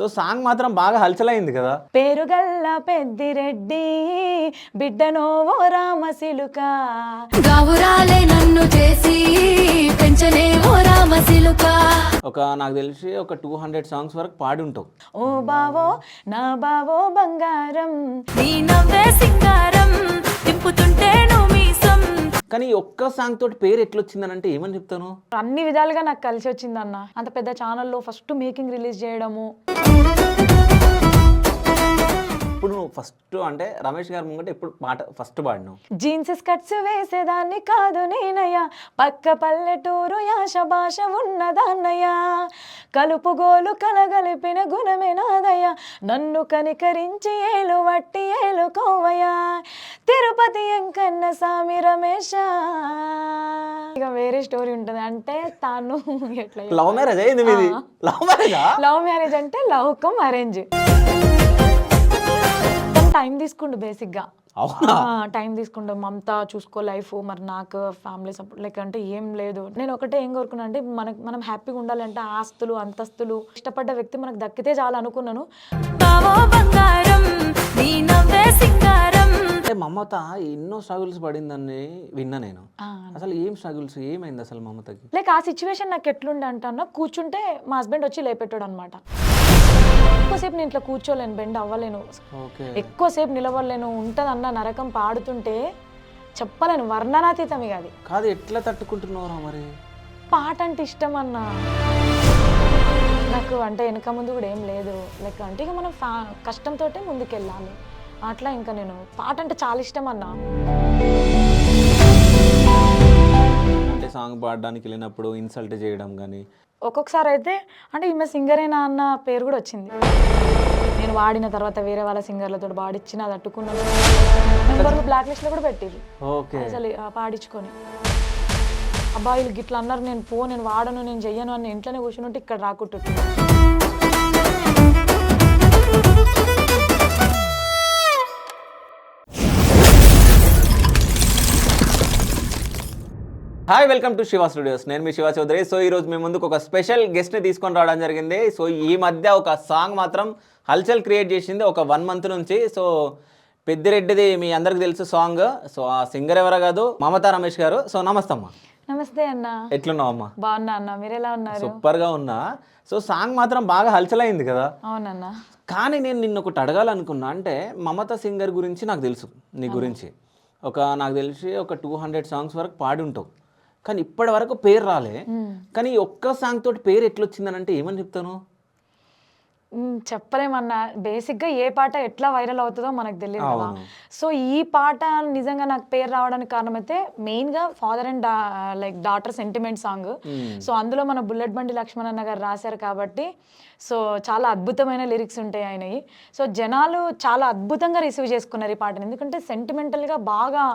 So song మాత్రం బాగా హల్చలైంది కదా. పేరుగల్ల పెద్దిరెడ్డి బిడ్డనో ఓ రామసిలుక గావురాలే నన్ను చేసి పెంచనే ఓ రామసిలుక. నాకు తెలిసి ఒక 200 సాంగ్స్ వరకు పాడి ఉంటావు. ఓ బావో నా బావో బంగారం నీ నవ్వే సింగారం తిప్పుతుంటే నువ్వు మీసం. కానీ ఈ ఒక్క సాంగ్ తోటి పేరు ఎట్లొచ్చిందని అంటే ఏమని చెప్తాను? అన్ని విధాలుగా నాకు కలిసి వచ్చిందన్న. అంత పెద్ద ఛానల్లో ఫస్ట్ మేకింగ్ రిలీజ్ చేయడము. ఇప్పుడు నువ్వు ఫస్ట్ అంటే రమేష్ గారి ముంగట ఎప్పుడు పాట ఫస్ట్ పాడినావు? జీన్స్ స్కర్ట్స్ వేసేదాన్ని కాదు నేనయ్యా, పక్క పల్లెటూరు యాష భాష ఉన్నదాన్నయ్యా, కలుపుగోలు కలగలిపిన గుణమే నాదయ్యా, నన్ను కనికరించి ఏలు వట్టి ఏలుకోవయ్యా, తిరుపతి ఎంకన్న సామి రమేష. ఇక వేరే స్టోరీ ఉంటుంది. అంటే తాను ఎట్లా లవ్ మ్యారేజ్ అయింది మీది? లవ్ మ్యారేజా? లవ్ మ్యారేజ్ అంటే లవ్ కమ్ అరేంజ్. టైం తీసుకుండు బేసిక్గా. టైం తీసుకుంటాం మమతా చూసుకో లైఫ్. మరి నాకు ఫ్యామిలీ సపోర్ట్ లైక్ అంటే ఏం లేదు. నేను ఒకటే ఏం కోరుకున్నా అంటే మనం హ్యాపీగా ఉండాలంటే ఆస్తులు అంతస్తులు ఇష్టపడ్డ వ్యక్తి మనకు దక్కితే చాలా అనుకున్నాను. అంటే మమత ఎన్నో స్ట్రగుల్స్ పడిందని విన్నా నేను. అసలు ఏం స్ట్రగుల్స్, ఏమైంది అసలు మమతకి? లైక్ ఆ సిచ్యువేషన్ నాకు ఎట్లుండే అంటన్నా, కూర్చుంటే మా హస్బెండ్ వచ్చి లేపెట్టాడు అనమాట. ఎక్కువసేపు నేను ఇట్లా కూర్చోలేను, బెండ్ అవ్వలేను, ఎక్కువసేపు నిలబడలేను. ఉంటదన్న నరకం పాడుతుంటే చెప్పలేను, వర్ణనాతీతం. ఇక అది కాదు, ఎట్లా తట్టుకుంటున్నావురా మరి? పాట అంటే ఇష్టం అన్న నాకు. అంటే వెనక ముందు కూడా ఏం లేదు. లైక్ అంటే ఇక మనం కష్టంతో ముందుకెళ్ళాలి అట్లా. ఇంకా నేను పాట అంటే చాలా ఇష్టం అన్న. అంటే సాంగ్ పాడడానికి వెళ్ళినప్పుడు ఇన్సల్ట్ చేయడం కానీ ఒక్కొక్కసారి అయితే అంటే ఈమె సింగరేనా అన్న పేరు కూడా వచ్చింది. నేను వాడిన తర్వాత వేరే వాళ్ళ సింగర్లతో పాడించిన తట్టుకున్నాను. నెంబర్లు బ్లాక్ లిస్ట్లో కూడా పెట్టిరు అసలు పాడించుకొని. అబ్బాయిలు గిట్లా అన్నారు, నేను వాడను, నేను చెయ్యను అని ఇంట్లోనే కూర్చుని ఉంటే ఇక్కడ రాకుంటున్నాను. Hi, welcome to Shiva studios. నేను మీ శివ చౌదరి. సో ఈరోజు మీ ముందుకు ఒక స్పెషల్ గెస్ట్ని తీసుకొని రావడం జరిగింది. సో ఈ మధ్య ఒక సాంగ్ మాత్రం హల్చల్ క్రియేట్ చేసింది ఒక 1 month నుంచి. సో పెద్దిరెడ్డిది మీ అందరికి తెలుసు సాంగ్. సో ఆ సింగర్ ఎవరో కాదు, మమతా రమేష్ గారు. సో నమస్తే అమ్మా. నమస్తే అన్న. ఎట్లున్నావు అమ్మా? బాగున్నా అన్న, మీరు ఎలా ఉన్నారు? సూపర్గా ఉన్నా. సో సాంగ్ మాత్రం బాగా హల్చల్ అయింది కదా? అవునన్న. కానీ నేను నిన్న ఒకటి అడగాలనుకున్నా. అంటే మమతా సింగర్ గురించి నాకు తెలుసు, నీ గురించి నాకు తెలిసి ఒక 200 సాంగ్స్ వరకు పాడి ఉంటావు. కానీ ఇప్పటి వరకు పేరు రాలే. కానీ ఈ ఒక్క సాంగ్ తోటి పేరు ఎట్లొచ్చిందని అంటే ఏమని చెప్తాను? చెప్పలేమన్నా. బేసిక్గా ఏ పాట ఎట్లా వైరల్ అవుతుందో మనకు తెలియదు కదా. సో ఈ పాట నిజంగా నాకు పేరు రావడానికి కారణం అయితే మెయిన్గా father and like daughter sentiment song. So అందులో మన బుల్లెట్ బండి లక్ష్మణ్ గారు రాశారు కాబట్టి సో చాలా అద్భుతమైన లిరిక్స్ ఉంటాయి ఆయనవి. సో జనాలు చాలా అద్భుతంగా రిసీవ్ చేసుకున్నారు ఈ పాటను. ఎందుకంటే సెంటిమెంటల్గా బాగా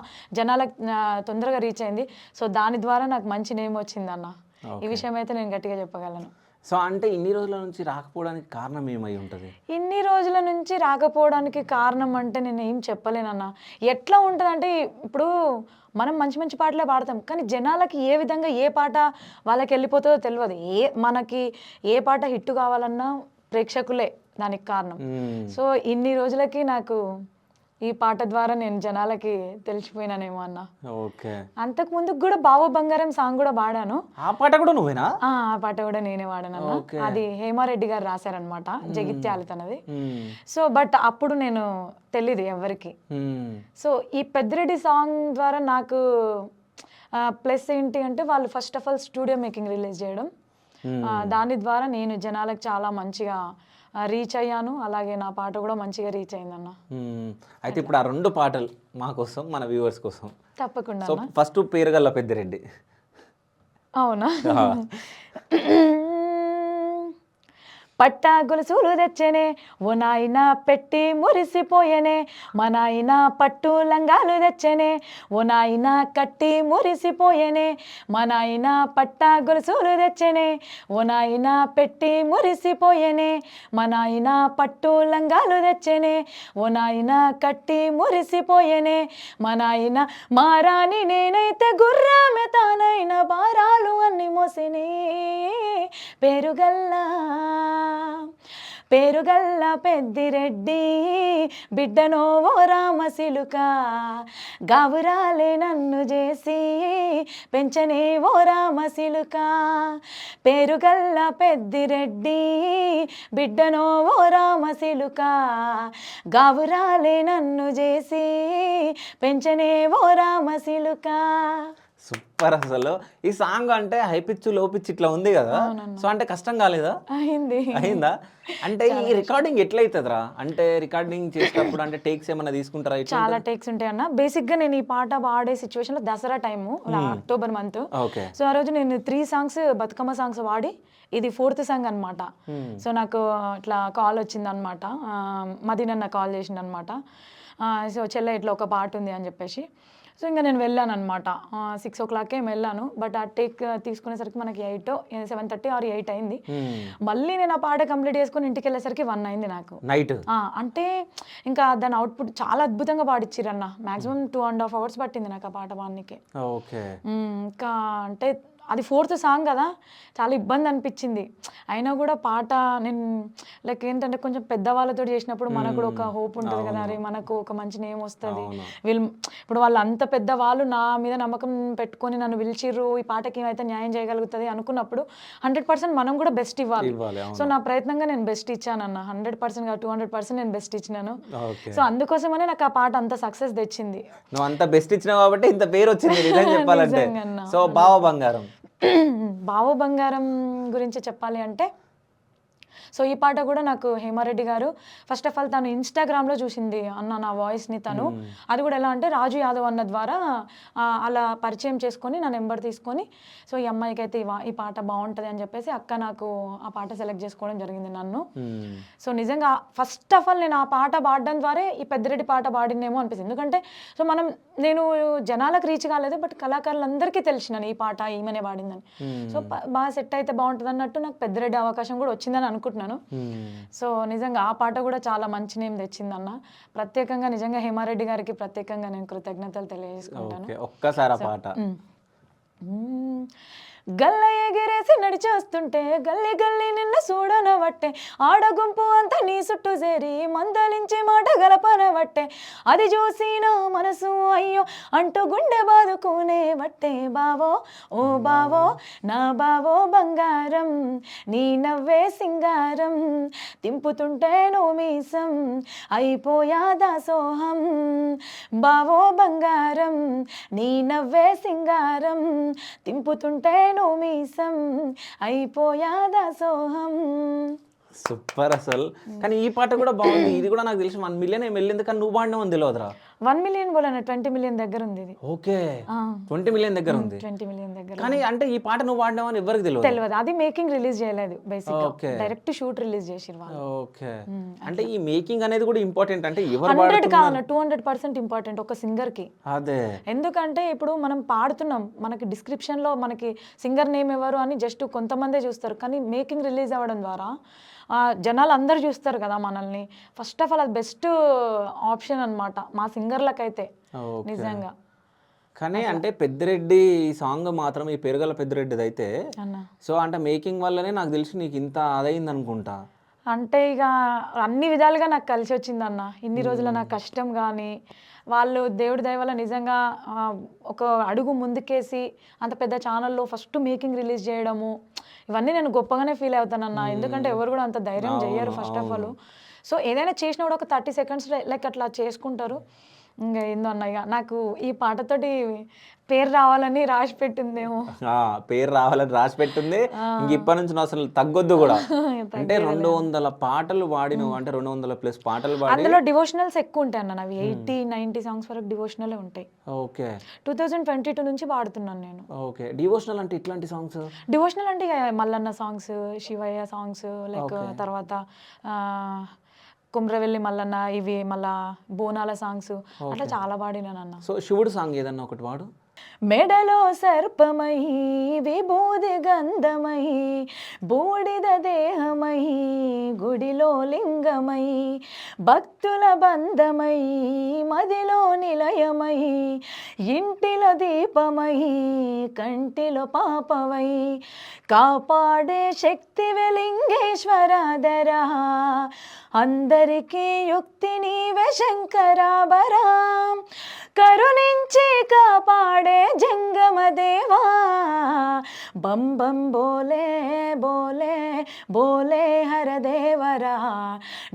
జనాలకు తొందరగా రీచ్ అయింది. సో దాని ద్వారా నాకు మంచి నేమ్ వచ్చిందన్న. ఈ విషయం అయితే నేను గట్టిగా చెప్పగలను. సో అంటే ఇన్ని రోజుల నుంచి రాకపోవడానికి కారణం ఏమై ఉంటుంది? ఇన్ని రోజుల నుంచి రాకపోవడానికి కారణం అంటే నేను ఏం చెప్పలేనన్నా. ఎట్లా ఉంటుంది అంటే ఇప్పుడు మనం మంచి మంచి పాటలే పాడతాం, కానీ జనాలకి ఏ విధంగా ఏ పాట వాళ్ళకి వెళ్ళిపోతుందో తెలియదు. మనకి ఏ పాట హిట్ కావాలన్నా ప్రేక్షకులే దానికి కారణం. సో ఇన్ని రోజులకి నాకు ఈ పాట ద్వారా నేను జనాలకి తెలిసిపోయినానేమో అన్న. ఓకే. అంతకు ముందుకు కూడా బావో బంగారం సాంగ్ కూడా పాడాను. ఆ పాట కూడా నువ్వేనా? ఆ పాట కూడా నేనే వాడాను. అది హేమారెడ్డి గారు రాశారనమాట, జగిత్యాల తనది. సో బట్ అప్పుడు నేను తెలీదు ఎవరికి. సో ఈ పెద్దిరెడ్డి సాంగ్ ద్వారా నాకు ప్లస్ ఏంటి అంటే వాళ్ళు first of all studio making release చేయడం, దాని ద్వారా నేను జనాలకు చాలా మంచిగా రీచ్ అయ్యాను. అలాగే నా పాట కూడా మంచిగా రీచ్ అయిందన్న. అయితే ఇప్పుడు ఆ 2 పాటలు మా కోసం, మన వ్యూవర్స్ కోసం. తప్పకుండా. సో ఫస్ట్ పేరుగల్ల పెద్దిరెడ్డి. అవునా? పట్టా గొలుసులు తెచ్చనే ఓ నాయన పెట్టి మురిసిపోయనే, మా నాయన పట్టు లంగాలు తెచ్చనే ఓ నాయన కట్టి మురిసిపోయనే, మా నాయన పట్టా గొలుసులు తెచ్చనే ఓ నాయన పెట్టి మురిసిపోయనే, మా నాయన పట్టు లంగాలు తెచ్చనే ఓ నాయన కట్టి మురిసిపోయనే, మా నాయన మారాని నేనైతే గుర్రామె తానైన భారాలు అన్ని మోసినే, పేరుగల్లా పేరుగల్ల పెద్దిరెడ్డి బిడ్డనో ఓ రామసిలుక గావురాలే నన్ను చేసి పెంచనే ఓ రామసిలుక పేరుగల్ల పెద్దిరెడ్డి బిడ్డనో ఓ రామసిలుక గావురాలే నన్ను చేసి పెంచనే ఓ రామసిలుక. సూపర్ అసలు. ఈ సాంగ్ అంటే హై పిచ్ లో పిచ్ ఇట్లా ఉంది కదా, సో అంటే కష్టం కాలేదా? అయిందా? అంటే ఈ రికార్డింగ్ ఎట్లయితుందిరా? అంటే రికార్డింగ్ చేసేటప్పుడు అంటే టేక్స్ ఏమన్నా తీసుకుంటారా? చాలా టేక్స్ ఉంటాయి అన్న. బేసిక్ గా నేను ఈ పాట పాడే సిచ్యువేషన్ లో Dasara time, October month. Okay. So ఆ రోజు నేను 3 సాంగ్స్ బతుకమ్మ సాంగ్స్ వాడి ఇది 4th సాంగ్ అనమాట. సో నాకు ఇట్లా కాల్ వచ్చింది అనమాట, మదీనన్న కాల్ చేసిండు అనమాట. సో చెల్లె ఇట్లా ఒక పాట ఉంది అని చెప్పేసి, సో ఇంకా నేను వెళ్ళాను అనమాట. 6 o'clock వెళ్ళాను. బట్ ఆ టేక్ తీసుకునేసరికి మనకి 7:30 or 8 అయింది. మళ్ళీ నేను ఆ పాట కంప్లీట్ చేసుకుని ఇంటికి వెళ్ళేసరికి 1 అయింది నాకు నైట్. అంటే ఇంకా దాని అవుట్పుట్ చాలా అద్భుతంగా పాడిచ్చిరన్న. మాక్సిమం 2.5 hours పట్టింది నాకు ఆ పాట పాడడానికి. ఓకే. ఇంకా అంటే అది 4th సాంగ్ కదా, చాలా ఇబ్బంది అనిపించింది. అయినా కూడా పాట నేను లైక్ ఏంటంటే కొంచెం పెద్దవాళ్ళతో చేసినప్పుడు మనకు కూడా ఒక హోప్ ఉంటుంది కదా, అరే మనకు ఒక మంచి నేమ్ వస్తుంది, వీళ్ళు ఇప్పుడు వాళ్ళు అంత పెద్దవాళ్ళు నా మీద నమ్మకం పెట్టుకొని నన్ను పిలిచిర్రు, ఈ పాటకి ఏమైతే న్యాయం చేయగలుగుతుంది అనుకున్నప్పుడు 100% మనం కూడా బెస్ట్ ఇవ్వాలి. సో నా ప్రయత్నంగా నేను బెస్ట్ ఇచ్చానన్న. 100% కాదు, 200% నేను బెస్ట్ ఇచ్చినాను. సో అందుకోసమనే నాకు ఆ పాట అంత సక్సెస్ తెచ్చింది. నువ్వు అంత బెస్ట్ ఇచ్చినావు కాబట్టి ఇంత పేరు వచ్చింది నిజం చెప్పాలంటే. సో బావ బంగారం, బావ బంగారం గురించి చెప్పాలి అంటే, సో ఈ పాట కూడా నాకు హేమారెడ్డి గారు ఫస్ట్ ఆఫ్ ఆల్ తను ఇన్స్టాగ్రామ్లో చూసింది అన్న నా వాయిస్ని. తను అది కూడా ఎలా అంటే రాజు యాదవ్ అన్న ద్వారా అలా పరిచయం చేసుకొని నా నెంబర్ తీసుకొని, సో ఈ అమ్మాయికి అయితే ఈ పాట బాగుంటుంది అని చెప్పేసి అక్క నాకు ఆ పాట సెలెక్ట్ చేసుకోవడం జరిగింది నన్ను. సో నిజంగా ఫస్ట్ ఆఫ్ ఆల్ నేను ఆ పాట పాడడం ద్వారా ఈ పెద్దిరెడ్డి పాట పాడిందేమో అనిపిస్తుంది. ఎందుకంటే సో నేను జనాలకు రీచ్ కాలేదు, బట్ కళాకారులందరికీ తెలిసినాను ఈ పాట ఈమెనే పాడిందని. సో బాగా సెట్ అయితే బాగుంటుంది అన్నట్టు నాకు పెద్దిరెడ్డి అవకాశం కూడా వచ్చిందని అనుకుంటున్నాను. సో నిజంగా ఆ పాట కూడా చాలా మంచి నేమ్ తెచ్చిందన్న. ప్రత్యేకంగా నిజంగా హేమారెడ్డి గారికి ప్రత్యేకంగా నేను కృతజ్ఞతలు తెలియజేసుకుంటాను. ఒక్కసారి ఆ పాట. గల్ల ఎగిరేసి నడిచి వస్తుంటే గల్లి గల్లి నిన్ను చూడనవట్టే, ఆడ గుంపు అంతా నీ చుట్టూ చేరి మందలించి మాట గలపనవట్టే, అది చూసి నా మనసు అయ్యో అంటూ గుండె బాదుకునే వట్టే. బావో ఓ బావో నా బావో బంగారం, నీ నవ్వే సింగారం, తింపుతుంటే నో మీసం అయిపోయా దాసోహం. బావో బంగారం నీ నవ్వే సింగారం, తింపుతుంటే నో మీసం అయిపోయా దాసోహం. సూపర్ అసలు. కానీ ఈ పాట కూడా బాగుంది. ఇది కూడా నాకు తెలిసి 1 million ఏం వెళ్ళింది, కానీ నువ్వు పాడినావు అని తెలియదురా. 1 million బోలన 20 million దగ్గర ఉంది ఇది. ఓకే, 20 million దగ్గర ఉంది. 20 million దగ్గర. కానీ అంటే ఈ పాట నువ్వు పాడినావు అని ఎవరికి తెలియదు. అది మేకింగ్ రిలీజ్ చేయలేదు, బేసిక్ గా డైరెక్ట్ షూట్ రిలీజ్ చేసిరు వాళ్ళు. ఓకే. అంటే ఈ మేకింగ్ అనేది కూడా ఇంపార్టెంట్. అంటే ఎవరు 100 కాదు 200% ఇంపార్టెంట్ ఒక సింగర్ కి. అదే ఎందుకంటే ఇప్పుడు మనం పాడుతున్నాం, మనకి డిస్క్రిప్షన్ లో మనకి సింగర్ నేమ్ ఎవరు అని జస్ట్ కొంతమందే చూస్తారు, కానీ మేకింగ్ రిలీజ్ అవ్వడం ద్వారా జనాలు అందరు చూస్తారు కదా మనల్ని. ఫస్ట్ ఆఫ్ ఆల్ అది బెస్ట్ ఆప్షన్ అన్నమాట మా సింగర్లకైతే నిజంగా. కానీ అంటే పెద్దిరెడ్డి ఈ సాంగ్ మాత్రం ఈ పెరుగల పెద్దిరెడ్డిది అయితే, సో అంటే మేకింగ్ వల్లనే నాకు తెలిసి నీకు ఇంత అదైంది అనుకుంటా. అంటే ఇక అన్ని విధాలుగా నాకు కలిసి వచ్చిందన్న. ఇన్ని రోజుల నా కష్టం కానీ వాళ్ళు దేవుడి దయ వల్ల నిజంగా ఒక అడుగు ముందుకేసి అంత పెద్ద ఛానల్లో ఫస్ట్ మేకింగ్ రిలీజ్ చేయడము, ఇవన్నీ నేను గొప్పగానే ఫీల్ అవుతానన్న. ఎందుకంటే ఎవరు కూడా అంత ధైర్యం చేయరు ఫస్ట్ ఆఫ్ ఆల్. సో ఏదైనా చేసినా కూడా ఒక 30 seconds లైక్ అట్లా చేసుకుంటారు. ఇంకా ఏందో అన్న, ఇక నాకు ఈ పాటతోటి పేరు రావాలని రాసి పెట్టిందేమో. పేరు రావాలని రాసి పెట్టింది. ఇంక ఇప్పటి నుంచి అసలు తగ్గొద్దు కూడా. అంటే 200 పాటలు పాడినవు, అంటే 200+ పాటలు పాడి. అందులో డివోషనల్స్ ఎక్కువ ఉంటాయి అన్న. అవి 80-90 సాంగ్స్ వరకు డివోషనలే ఉంటాయి. ఓకే. 2022 నుంచి పాడుతున్నాను నేను. ఓకే. డివోషనల్ అంటే ఇట్లాంటి సాంగ్స్? డివోషనల్ అంటే Mallanna songs, Shivayya songs, like తర్వాత కుమ్రవెల్లి మల్లన్న, ఇవి మళ్ళా బోనాల సాంగ్స్, అట్లా చాలా పాడినాను అన్న. సో శివుడు సాంగ్ ఏదన్నా ఒకటి వాడు. మెడలో సర్పమై విభూది గంధమై బూడిద దేహమై గుడిలో లింగమై భక్తుల బంధమై మదిలో నిలయమై ఇంటిలో దీపమై కంటిలో పాపవై కాపాడే శక్తి వెలింగేశ్వరాధరా అందరికీ యుక్తి నీవే శంకరాభరా కరుణించి కాపాడే జంగమ దేవా బం బం బోలే బోలే బోలే హరదేవరా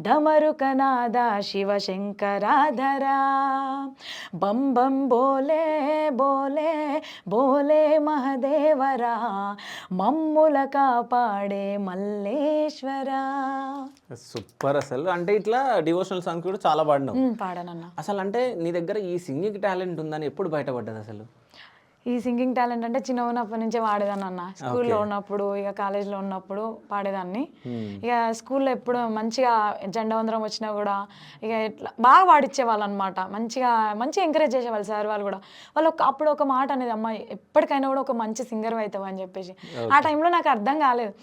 డమరుకనాద శివశంకరాధరా బం బం బోలే బోలే బోలే మహదేవరా మమ్ముల కాపాడే మల్లేశ్వరా. సూపర్. అసలు అంటే ఇట్లా డివోషనల్ సాంగ్ కూడా చాలా పాడినావు. పాడనన్నా. అసలు అంటే నీ దగ్గర ఈ సింగింగ్ టాలెంట్ ఉందని ఎప్పుడు బయటపడ్డది అసలు? ఈ సింగింగ్ టాలెంట్ అంటే చిన్న ఉన్నప్పటి నుంచే వాడేదాన్ని అన్న. స్కూల్లో ఉన్నప్పుడు ఇక కాలేజ్లో ఉన్నప్పుడు పాడేదాన్ని. ఇక స్కూల్లో ఎప్పుడు మంచిగా జెండా వందరం వచ్చినా కూడా ఇక ఇట్లా బాగా పాడిచ్చేవాళ్ళు అనమాట. మంచిగా ఎంకరేజ్ చేసేవాళ్ళు సార్ వాళ్ళు కూడా. వాళ్ళు అప్పుడు ఒక మాట అనేది, అమ్మాయి ఎప్పటికైనా కూడా ఒక మంచి సింగర్ అవుతావు అని చెప్పేసి. ఆ టైంలో నాకు అర్థం కాలేదు.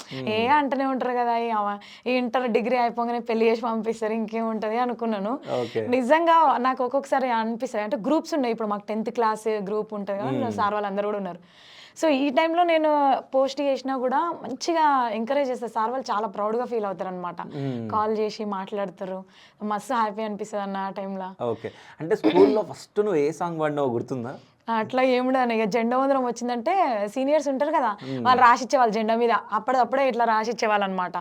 అంటనే ఉంటారు కదా ఈ ఇంటర్ డిగ్రీ అయిపోగానే పెళ్లి చేసి పంపిస్తారు ఇంకేముంటుంది అనుకున్నాను. నిజంగా నాకు ఒక్కొక్కసారి అనిపిస్తుంది. అంటే గ్రూప్స్ ఉన్నాయి, ఇప్పుడు మాకు 10th క్లాస్ గ్రూప్ ఉంటుంది కదా, సార్ వాళ్ళందరూ కూడా ఉన్నారు. సో ఈ టైంలో నేను పోస్ట్ చేసినా కూడా మంచిగా ఎంకరేజ్ చేస్తారు సార్ వాళ్ళు. చాలా ప్రౌడ్గా ఫీల్ అవుతారు అనమాట. కాల్ చేసి మాట్లాడతారు, మస్తు హ్యాపీ అనిపిస్తుంది అన్న ఆ టైంలో. ఓకే. అంటే స్కూల్లో ఫస్ట్ నువ్వు ఏ సాంగ్ పాడినావో గుర్తుందా? అట్లా ఏముండదు. ఇక జెండా వందరం వచ్చిందంటే సీనియర్స్ ఉంటారు కదా, వాళ్ళు రాసిచ్చేవాళ్ళు జెండా మీద, అప్పుడప్పుడే ఇట్లా రాసిచ్చేవాళ్ళు అనమాట.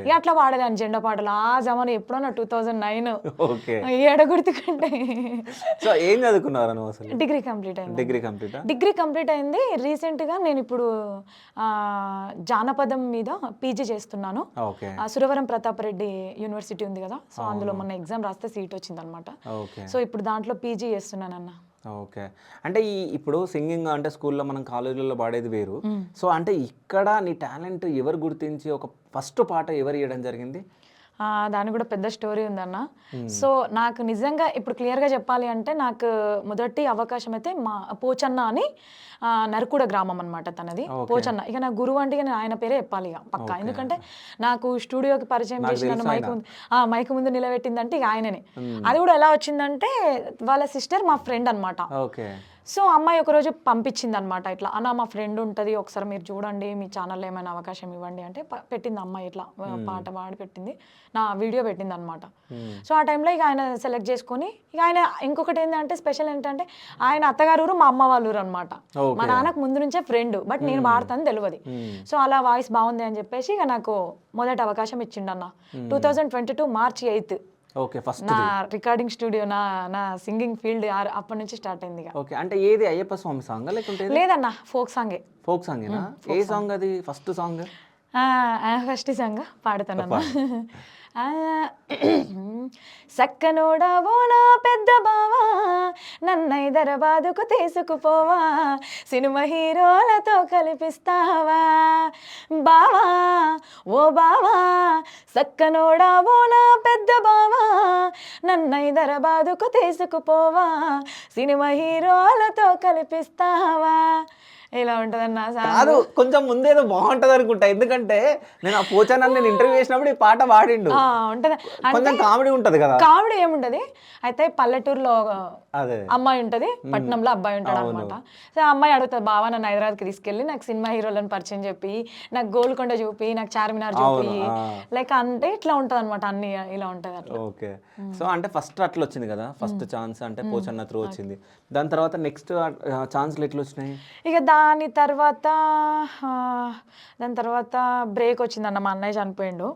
ఇక అట్లా పాడేదాన్ని జెండా పాటలు. ఆ జమాను ఎప్పుడన్నా 2009 ఏడ గుర్తుకంటే. సో ఏం చదువుకున్నావు నువ్వు అసలు? డిగ్రీ కంప్లీట్ అయింది. డిగ్రీ కంప్లీట్ అయింది. రీసెంట్గా నేను ఇప్పుడు జానపదం మీద పీజీ చేస్తున్నాను. సురవరం ప్రతాప్ రెడ్డి యూనివర్సిటీ ఉంది కదా, సో అందులో మొన్న ఎగ్జామ్ రాస్తే సీట్ వచ్చింది అనమాట. సో ఇప్పుడు దాంట్లో పీజీ చేస్తున్నానన్న. ఓకే. అంటే ఇప్పుడు సింగింగ్ అంటే స్కూల్లో మనం కాలేజీలలో పాడేది వేరు. సో అంటే ఇక్కడ నీ టాలెంట్ ఎవరు గుర్తించి ఒక ఫస్ట్ పాట ఎవరు ఇవ్వడం జరిగింది? దానికి కూడా పెద్ద స్టోరీ ఉందన్న. సో నాకు నిజంగా ఇప్పుడు క్లియర్గా చెప్పాలి అంటే, నాకు మొదటి అవకాశం అయితే మా పోచన్న అని నరకుడ గ్రామం అనమాట తనది, పోచన్న. ఇక నా గురువు అంటే నేను ఆయన పేరే చెప్పాలి ఇక పక్కా. ఎందుకంటే నాకు స్టూడియోకి పరిచయం చేసి నన్ను మైక్ ముందు నిలబెట్టిందంటే ఇక ఆయననే. అది కూడా ఎలా వచ్చిందంటే, వాళ్ళ సిస్టర్ మా ఫ్రెండ్ అనమాట. సో అమ్మాయి ఒకరోజు పంపించింది అనమాట, ఇట్లా అన్న మా ఫ్రెండ్ ఉంటుంది, ఒకసారి మీరు చూడండి, మీ ఛానల్లో ఏమైనా అవకాశం ఇవ్వండి అంటే పెట్టింది అమ్మాయి. ఇట్లా పాట పాడి పెట్టింది, నా వీడియో పెట్టింది అనమాట. సో ఆ టైంలో ఇక ఆయన సెలెక్ట్ చేసుకొని, ఇక ఆయన ఇంకొకటి ఏంటంటే స్పెషల్ ఏంటంటే, ఆయన అత్తగారు ఊరు మా అమ్మ వాళ్ళ ఊరు అనమాట. మా నాన్నకు ముందు నుంచే ఫ్రెండ్, బట్ నేను వాడతాను తెలియదు. సో అలా వాయిస్ బాగుంది అని చెప్పేసి ఇక నాకు మొదటి అవకాశం ఇచ్చిండన్న 2022 March 8. నా రికార్డింగ్ స్టూడియో, నా సింగింగ్ ఫీల్డ్ అప్పటి నుంచి స్టార్ట్ అయింది. ఓకే. అంటే ఏది అయ్యప్ప స్వామి సాంగ్ లేకుంటే? లేదన్న, ఫోక్ సాంగే. ఫోక్ సాంగేనా? ఏ సాంగ్ అది? ఫస్ట్ సాంగ్ ఫస్ట్ సాంగ్ పాడుతానన్నా. సక్కనోడా ఓ నా పెద్ద బావా, నన్నైదరాబాదుకు తీసుకుపోవా, సినిమా హీరోలతో కలిపిస్తావా బావా, ఓ బావా సక్కనోడా ఓ నా పెద్ద బావా, నన్నైదరాబాదుకు తీసుకుపోవా, సినిమా హీరోలతో కలిపిస్తావా. ఇలా ఉంటదన్న. కాదు, కొంచెం ముందేదో బాగుంటది అనుకుంటా, ఎందుకంటే నేను ఆ పోచానని నేను ఇంటర్వ్యూ చేసినప్పుడు ఈ పాట పాడిండు. ఉంటది, కొంచెం కామెడీ ఉంటది కదా. కామెడీ ఏముంటది అయితే, పల్లెటూరులో అమ్మాయి ఉంటది, పట్నంలో అబ్బాయి ఉంటాడు అనమాట. సో అమ్మాయి అడుగుతుంది, బావా నన్ను హైదరాబాద్కి తీసుకెళ్ళి నాకు సినిమా హీరోలను పరిచయం చెప్పి, నాకు గోల్కొండ చూపి, నాకు చార్మినార్ చూపి, లైక్ అంటే ఇట్లా ఉంటది అనమాట. అన్ని ఇలా ఉంటది అట్లా. ఓకే. సో అంటే ఫస్ట్ అట్లా వచ్చింది కదా, ఫస్ట్ ఛాన్స్ అంటే పోచన్న త్రూ వచ్చింది. దాని తర్వాత నెక్స్ట్ ఛాన్స్లు ఎట్లా వచ్చినాయి? ఇక దాని తర్వాత బ్రేక్ వచ్చిందన్న, మా అన్నయ్య చనిపోయిండు.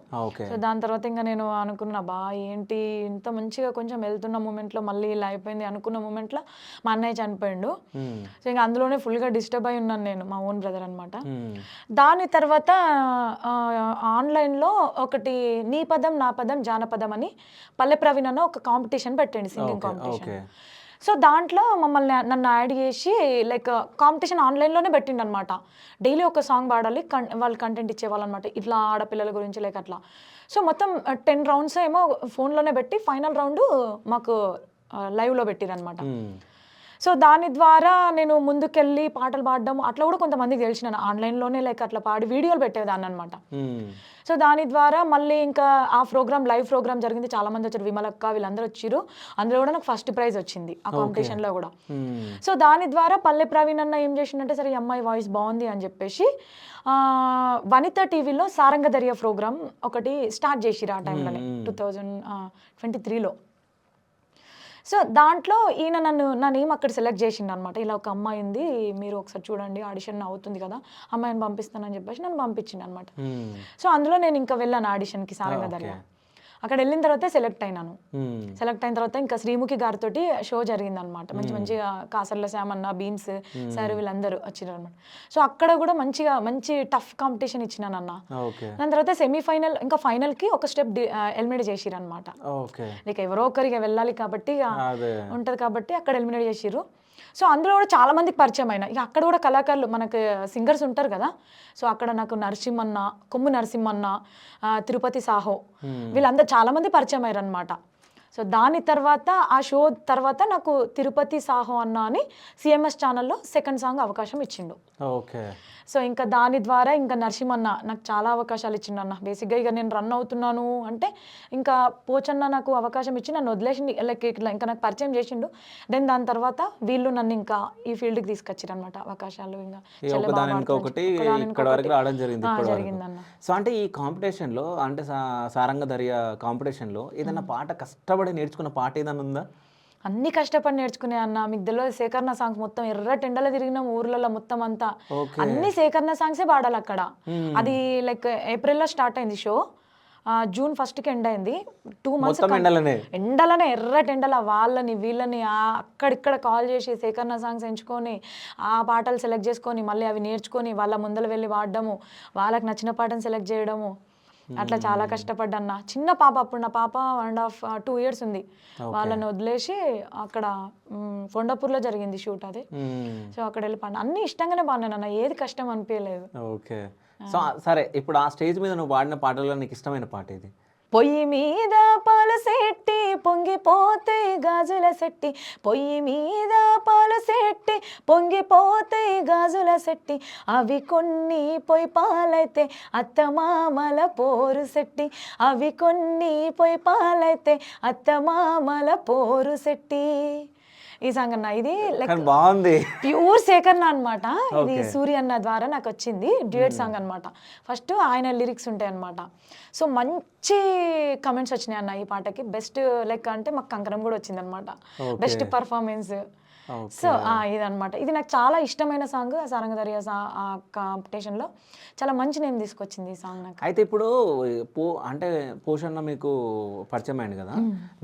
సో దాని తర్వాత ఇంకా నేను అనుకున్నా, ఏంటి ఇంత మంచిగా కొంచెం వెళ్తున్న మూమెంట్లో మళ్ళీ ఇలా అయిపోయింది అనుకున్న మూమెంట్లో మా అన్నయ్య చనిపోయిండు. సో ఇంకా అందులోనే ఫుల్గా డిస్టర్బ్ అయి ఉన్నాను నేను, మా ఓన్ బ్రదర్ అనమాట. దాని తర్వాత ఆన్లైన్లో ఒకటి నీ పదం నా పదం జానపదం అని పల్లె ప్రవీణ్ అన్న ఒక కాంపిటీషన్ పెట్టండి, సింగింగ్ కాంపిటీషన్. సో దాంట్లో నన్ను యాడ్ చేసి లైక్ కాంపిటీషన్ ఆన్లైన్లోనే పెట్టిండు అనమాట. డైలీ ఒక సాంగ్ పాడాలి, వాళ్ళు కంటెంట్ ఇచ్చేవాళ్ళు అనమాట, ఇట్లా ఆడపిల్లల గురించి లైక్ అట్లా. సో మొత్తం 10 rounds ఏమో ఫోన్లోనే పెట్టి, ఫైనల్ రౌండ్ మాకు లైవ్లో పెట్టిరనమాట. సో దాని ద్వారా నేను ముందుకెళ్ళి పాటలు పాడడం అట్లా కూడా కొంతమందికి తెలిసినాను ఆన్లైన్లోనే లైక్ అట్లా పాడి వీడియోలు పెట్టేదాన్ని అనమాట. సో దాని ద్వారా మళ్ళీ ఇంకా ఆ ప్రోగ్రామ్ లైవ్ ప్రోగ్రామ్ జరిగింది, చాలా మంది వచ్చారు, విమలక్క వీళ్ళందరూ వచ్చారు. అందులో కూడా నాకు ఫస్ట్ ప్రైజ్ వచ్చింది ఆ కాంపిటీషన్లో కూడా. సో దాని ద్వారా పల్లె ప్రవీణ్ అన్న ఏం చేసిందంటే సరే ఈ అమ్మాయి వాయిస్ బాగుంది అని చెప్పేసి వనిత టీవీలో సారంగధర్య ప్రోగ్రామ్ ఒకటి స్టార్ట్ చేసిరు ఆ టైంలోనే 2023లో. సో దాంట్లో ఈయన నా నేమ్ అక్కడ సెలెక్ట్ చేసిండు అనమాట. ఇలా ఒక అమ్మాయి ఉంది, మీరు ఒకసారి చూడండి, ఆడిషన్ అవుతుంది కదా, అమ్మాయిని పంపిస్తానని చెప్పేసి నన్ను పంపించిండు అనమాట. సో అందులో నేను ఇంకా వెళ్ళాను ఆడిషన్కి సారంగధర్య. అక్కడ వెళ్ళిన తర్వాత సెలెక్ట్ అయినాను. సెలెక్ట్ అయిన తర్వాత ఇంకా శ్రీముఖి గారితో షో జరిగింది అనమాట. మంచిగా కాసర్ల శ్యామన్న, బీమ్స్ సార్ వీళ్ళందరూ వచ్చినారు అనమాట. సో అక్కడ కూడా మంచి టఫ్ కాంపిటీషన్ ఇచ్చినాను అన్న. దాని తర్వాత సెమీఫైనల్ ఇంకా ఫైనల్కి ఒక స్టెప్ ఎలిమినేట్ చేసిరు అనమాట. ఇక ఎవరో ఒకరికి వెళ్ళాలి కాబట్టి ఉంటుంది కాబట్టి అక్కడ ఎలిమినేట్ చేసిరు. సో అందులో కూడా చాలా మందికి పరిచయం అయినా. ఇక అక్కడ కూడా కళాకారులు మనకు సింగర్స్ ఉంటారు కదా. సో అక్కడ నాకు నరసింహన్న, కొమ్ము నరసింహన్న, తిరుపతి సాహో వీళ్ళందరూ చాలా మంది పరిచయం అయ్యారు అనమాట. సో దాని తర్వాత ఆ షో తర్వాత నాకు తిరుపతి సాహో అన్న అని సిఎంఎస్ ఛానల్లో సెకండ్ సాంగ్ అవకాశం ఇచ్చిండు. సో ఇంకా దాని ద్వారా ఇంకా నరసింహన్న నాకు చాలా అవకాశాలు ఇచ్చిండు అన్న. బేసిక్గా ఇక నేను రన్ అవుతున్నాను అంటే ఇంకా పోచన్న నాకు అవకాశం ఇచ్చి నన్ను వదిలేసి లైక్ ఇట్లా ఇంకా నాకు పరిచయం చేసిండు. దెన్ దాని తర్వాత వీళ్ళు నన్ను ఇంకా ఈ ఫీల్డ్కి తీసుకొచ్చారు అనమాట అవకాశాలు. ఇంకా జరిగిందన్న. సో అంటే ఈ కాంపిటీషన్లో అంటే సారంగధర్య కాంపిటీషన్లో ఏదైనా పాట కష్టపడి నేర్చుకున్న పాట ఏదైనా ఉందా? అన్ని కష్టపడి నేర్చుకునే అన్న. మీకు తెలియదు సేకరణ సాంగ్స్ మొత్తం ఎర్ర టెండలో తిరిగినాం ఊర్లలో మొత్తం అంతా. అన్ని సేకరణ సాంగ్సే పాడాలి అక్కడ. అది లైక్ ఏప్రిల్లో స్టార్ట్ అయింది షో, జూన్ 1కి ఎండ్ అయింది. 2 months ఎండలనే ఎర్ర టెండల వాళ్ళని వీళ్ళని అక్కడిక్కడ కాల్ చేసి సేకరణ సాంగ్స్ ఎంచుకొని ఆ పాటలు సెలెక్ట్ చేసుకొని మళ్ళీ అవి నేర్చుకొని వాళ్ళ ముందర వెళ్ళి పాడడము, వాళ్ళకి నచ్చిన పాటను సెలెక్ట్ చేయడము, అట్లా చాలా కష్టపడ్డన్నా. చిన్న పాప అప్పుడు నా పాప 1.5 2 years ఉంది. వాళ్ళని వదిలేసి అక్కడ కొండాపూర్లో జరిగింది షూట్ అది. సో అక్కడ వెళ్ళి పాడిన అన్ని ఇష్టంగానే పాడినాను అన్న, ఏది కష్టం అనిపించలేదు. ఓకే. సో సరే ఇప్పుడు ఆ స్టేజ్ మీద నువ్వు పాడిన పాటల్లో నీకు ఇష్టమైన పాట ఇది? పొయ్యి మీద పాలు సెట్టి పొంగిపోతే గాజుల సెట్టి, పొయ్యి మీద పాలు సెట్టి పొంగిపోతే గాజుల సెట్టి, అవి కొన్ని పొయ్యి పాలైతే అత్తమామల పోరు సెట్టి, అవి కొన్ని పొయ్యి పాలైతే అత్తమామల పోరు సెట్టి. ఈ సాంగ్ అన్న ఇది లైక్ బాగుంది, ప్యూర్ సేకరణ అనమాట. ఇది సూర్య అన్న ద్వారా నాకు వచ్చింది డ్యూయట్ సాంగ్ అనమాట. ఫస్ట్ ఆయన లిరిక్స్ ఉంటాయి అనమాట. సో మంచి కమెంట్స్ వచ్చినాయి అన్న ఈ పాటకి. బెస్ట్ లైక్ అంటే మాకు కంకణం కూడా వచ్చింది అనమాట, బెస్ట్ పర్ఫార్మెన్స్. సో ఇదనమాట. ఇది నాకు చాలా ఇష్టమైన సాంగ్. సారంగధర్య కాంపిటీషన్లో చాలా మంచి నేమ్ తీసుకొచ్చింది ఈ సాంగ్ నాకు. అయితే ఇప్పుడు అంటే పోషన్న మీకు పరిచయం అయింది కదా,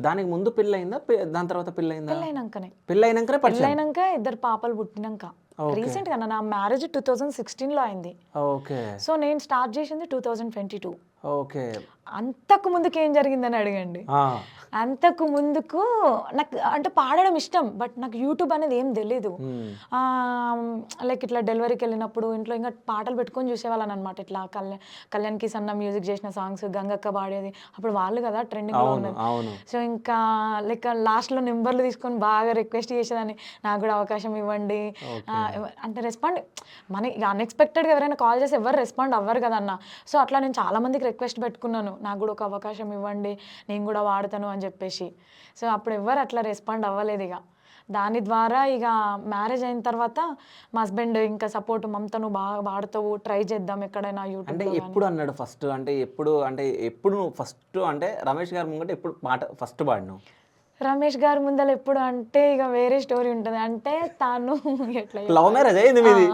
దానికి ముందు పెళ్ళయిందా దాని తర్వాత పెళ్ళయిందా? పెళ్ళైనాక 2 పాపలు పుట్టినాక రీసెంట్ గా నా మ్యారేజ్ 2016లో అయింది. సో నేను స్టార్ట్ చేసింది 2022. అంతకు ముందుకు ఏం జరిగిందని అడగండి. అంతకు ముందుకు నాకు అంటే పాడడం ఇష్టం, బట్ నాకు యూట్యూబ్ అనేది ఏం తెలీదు. లైక్ ఇట్లా డెలివరీకి వెళ్ళినప్పుడు ఇంట్లో ఇంకా పాటలు పెట్టుకొని చూసేవాళ్ళని అనమాట. ఇట్లా కళ్యాణ్ కి సన్న మ్యూజిక్ చేసిన సాంగ్స్, గంగక్క పాడేది, అప్పుడు వాళ్ళు కదా ట్రెండింగ్ లో ఉన్నది. సో ఇంకా లైక్ లాస్ట్లో నెంబర్లు తీసుకొని బాగా రిక్వెస్ట్ చేసేదాన్ని, నాకు కూడా అవకాశం ఇవ్వండి అంటే. రెస్పాండ్ మన అన్ఎక్స్పెక్టెడ్గా ఎవరైనా కాల్ చేసి ఎవరు రెస్పాండ్ అవ్వరు కదన్న. సో అట్లా నేను చాలా మందికి రిక్వెస్ట్ పెట్టుకున్నాను, నాకు కూడా ఒక అవకాశం ఇవ్వండి, నేను కూడా వాడతాను అని చెప్పేసి. సో అప్పుడు ఎవరు అట్లా రెస్పాండ్ అవ్వలేదు. ఇక దాని ద్వారా ఇక మ్యారేజ్ అయిన తర్వాత మా హస్బెండ్ ఇంకా సపోర్ట్, మమత నువ్వు బాగా పాడుతావు, ట్రై చేద్దాం ఎక్కడైనా యూట్యూబ్. అంటే ఎప్పుడు అన్నాడు ఫస్ట్? అంటే ఎప్పుడు నువ్వు ఫస్ట్ అంటే రమేష్ గారి ముంగట ఎప్పుడు పాట ఫస్ట్ పాడినావు? రమేష్ గారి ముందర ఎప్పుడు అంటే ఇక వేరే స్టోరీ ఉంటుంది. అంటే తాను ఎట్లా లవ్ మ్యారేజ్ అయింది మీది?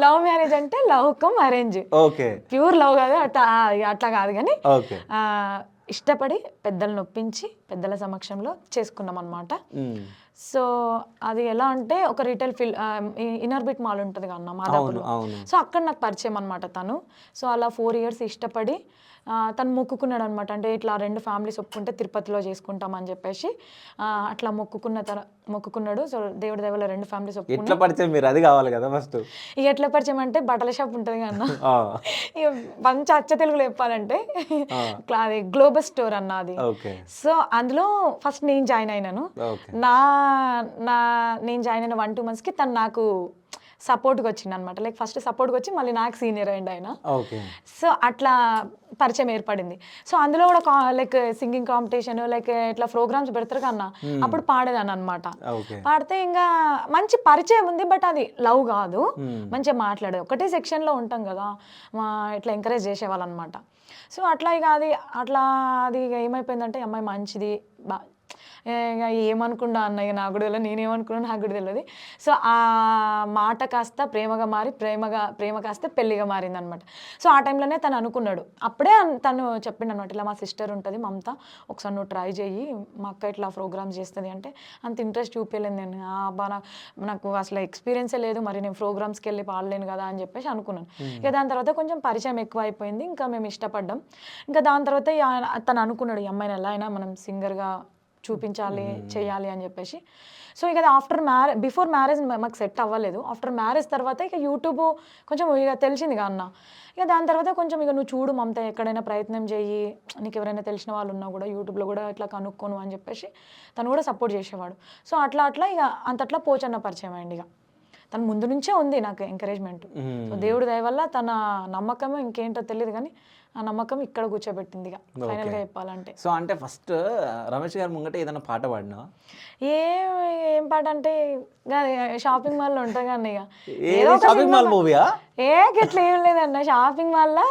లవ్ మ్యారేజ్ అంటే love come arrange, pure love కాదు అట్లా కాదు కానీ ఇష్టపడి పెద్దలను ఒప్పించి పెద్దల సమక్షంలో చేసుకున్నాం అనమాట. సో అది ఎలా అంటే ఒక రీటైల్ ఇన్నర్ బీట్ మాల్ ఉంటుంది కదా మాదాపూర్లో. సో అక్కడ నాకు పరిచయం అనమాట తను. సో అలా 4 years ఇష్టపడి తను మొక్కుకున్నాడు అనమాట. అంటే ఇట్లా 2 families ఒప్పుకుంటే తిరుపతిలో చేసుకుంటామని చెప్పేసి అట్లా మొక్కుకున్నాడు. సో దేవుడి దేవల 2 families ఒప్పుకున్నాడు. ఎట్లా పరిచయం మీరు? అది కావాలి కదా ఫస్ట్. ఇక ఎట్లా పరిచయం అంటే బట్టల షాప్ ఉంటుంది కదా, ఇక మంచి అచ్చ తెలుగులో చెప్పాలంటే అది గ్లోబల్ స్టోర్ అన్న అది. సో అందులో ఫస్ట్ నేను జాయిన్ అయినాను. నా నేను జాయిన్ అయిన 1-2 monthsకి తను నాకు సపోర్ట్గా వచ్చింది అనమాట. లైక్ ఫస్ట్ సపోర్ట్గా వచ్చి మళ్ళీ నాకు సీనియర్ అయ్యింది ఆయన. ఓకే. సో అట్లా పరిచయం ఏర్పడింది. సో అందులో కూడా లైక్ సింగింగ్ కాంపిటీషన్ లైక్ ఇట్లా ప్రోగ్రామ్స్ పెడతారు కన్నా అప్పుడు పాడేదాన్ని అనమాట. ఓకే. పాడితే ఇంకా మంచి పరిచయం ఉంది, బట్ అది లవ్ కాదు, మంచిగా మాట్లాడేది. ఒకటే సెక్షన్లో ఉంటాం కదా, ఇట్లా ఎంకరేజ్ చేసేవాళ్ళు అనమాట. సో అట్లా ఇక అది ఇక ఏమైపోయిందంటే అమ్మాయి మంచిది ఇక ఏమనుకున్నా అన్నయ్య నాకు కూడా తెలియదు, నేనేమనుకున్నా నాకు కూడా తెలియదు. సో ఆ మాట కాస్త ప్రేమగా మారి ప్రేమ కాస్త పెళ్ళిగా మారింది అనమాట. సో ఆ టైంలోనే తను అనుకున్నాడు, అప్పుడే తను చెప్పిండు అనమాట, ఇలా మా సిస్టర్ ఉంటుంది మమత, ఒకసారి నువ్వు ట్రై చేయి, మా అక్క ఇట్లా ప్రోగ్రామ్స్ చేస్తుంది అంటే అంత ఇంట్రెస్ట్ చూపించలేదు నేను. అబ్బా నాకు అసలు ఎక్స్పీరియన్సే లేదు, మరి నేను ప్రోగ్రామ్స్కి వెళ్ళి పాడలేను కదా అని చెప్పేసి అనుకున్నాను. ఇక దాని తర్వాత కొంచెం పరిచయం ఎక్కువ అయిపోయింది, ఇంకా మేము ఇష్టపడ్డాం. ఇంకా దాని తర్వాత తను అనుకున్నాడు ఈ అమ్మాయిని ఎలా అయినా మనం సింగర్గా చూపించాలి చేయాలి అని చెప్పేసి. సో ఇక బిఫోర్ మ్యారేజ్ మాకు సెట్ అవ్వలేదు. ఆఫ్టర్ మ్యారేజ్ తర్వాత ఇక యూట్యూబ్ కొంచెం ఇక తెలిసింది కదా అన్న. ఇక దాని తర్వాత కొంచెం ఇక నువ్వు చూడు మమత, ఎక్కడైనా ప్రయత్నం చేయి, నీకు ఎవరైనా తెలిసిన వాళ్ళు ఉన్నా కూడా యూట్యూబ్లో కూడా ఇట్లా కనుక్కోను అని చెప్పేసి తను కూడా సపోర్ట్ చేసేవాడు. సో అట్లా ఇక అంతట్లా పోచన్న పరిచయం అయ్యింది. ఇక తను ముందు నుంచే ఉంది నాకు ఎంకరేజ్మెంట్. సో దేవుడి దయ వల్ల తన నమ్మకం ఇంకేంటో తెలియదు కానీ ఆ నమ్మకం ఇక్కడ కూర్చోబెట్టింది. ఇక ఫైనల్గా చెప్పాలంటే సో అంటే ఫస్ట్ రమేష్ గారు ముంగట ఏదైనా పాట పాడినా? ఏం పాట అంటే షాపింగ్ మాల్లో ఉంటా కానీ ఇక షాపింగ్ మాల్ మూవీయా? గట్లా ఏం లేదన్న. షాపింగ్ మాల్లో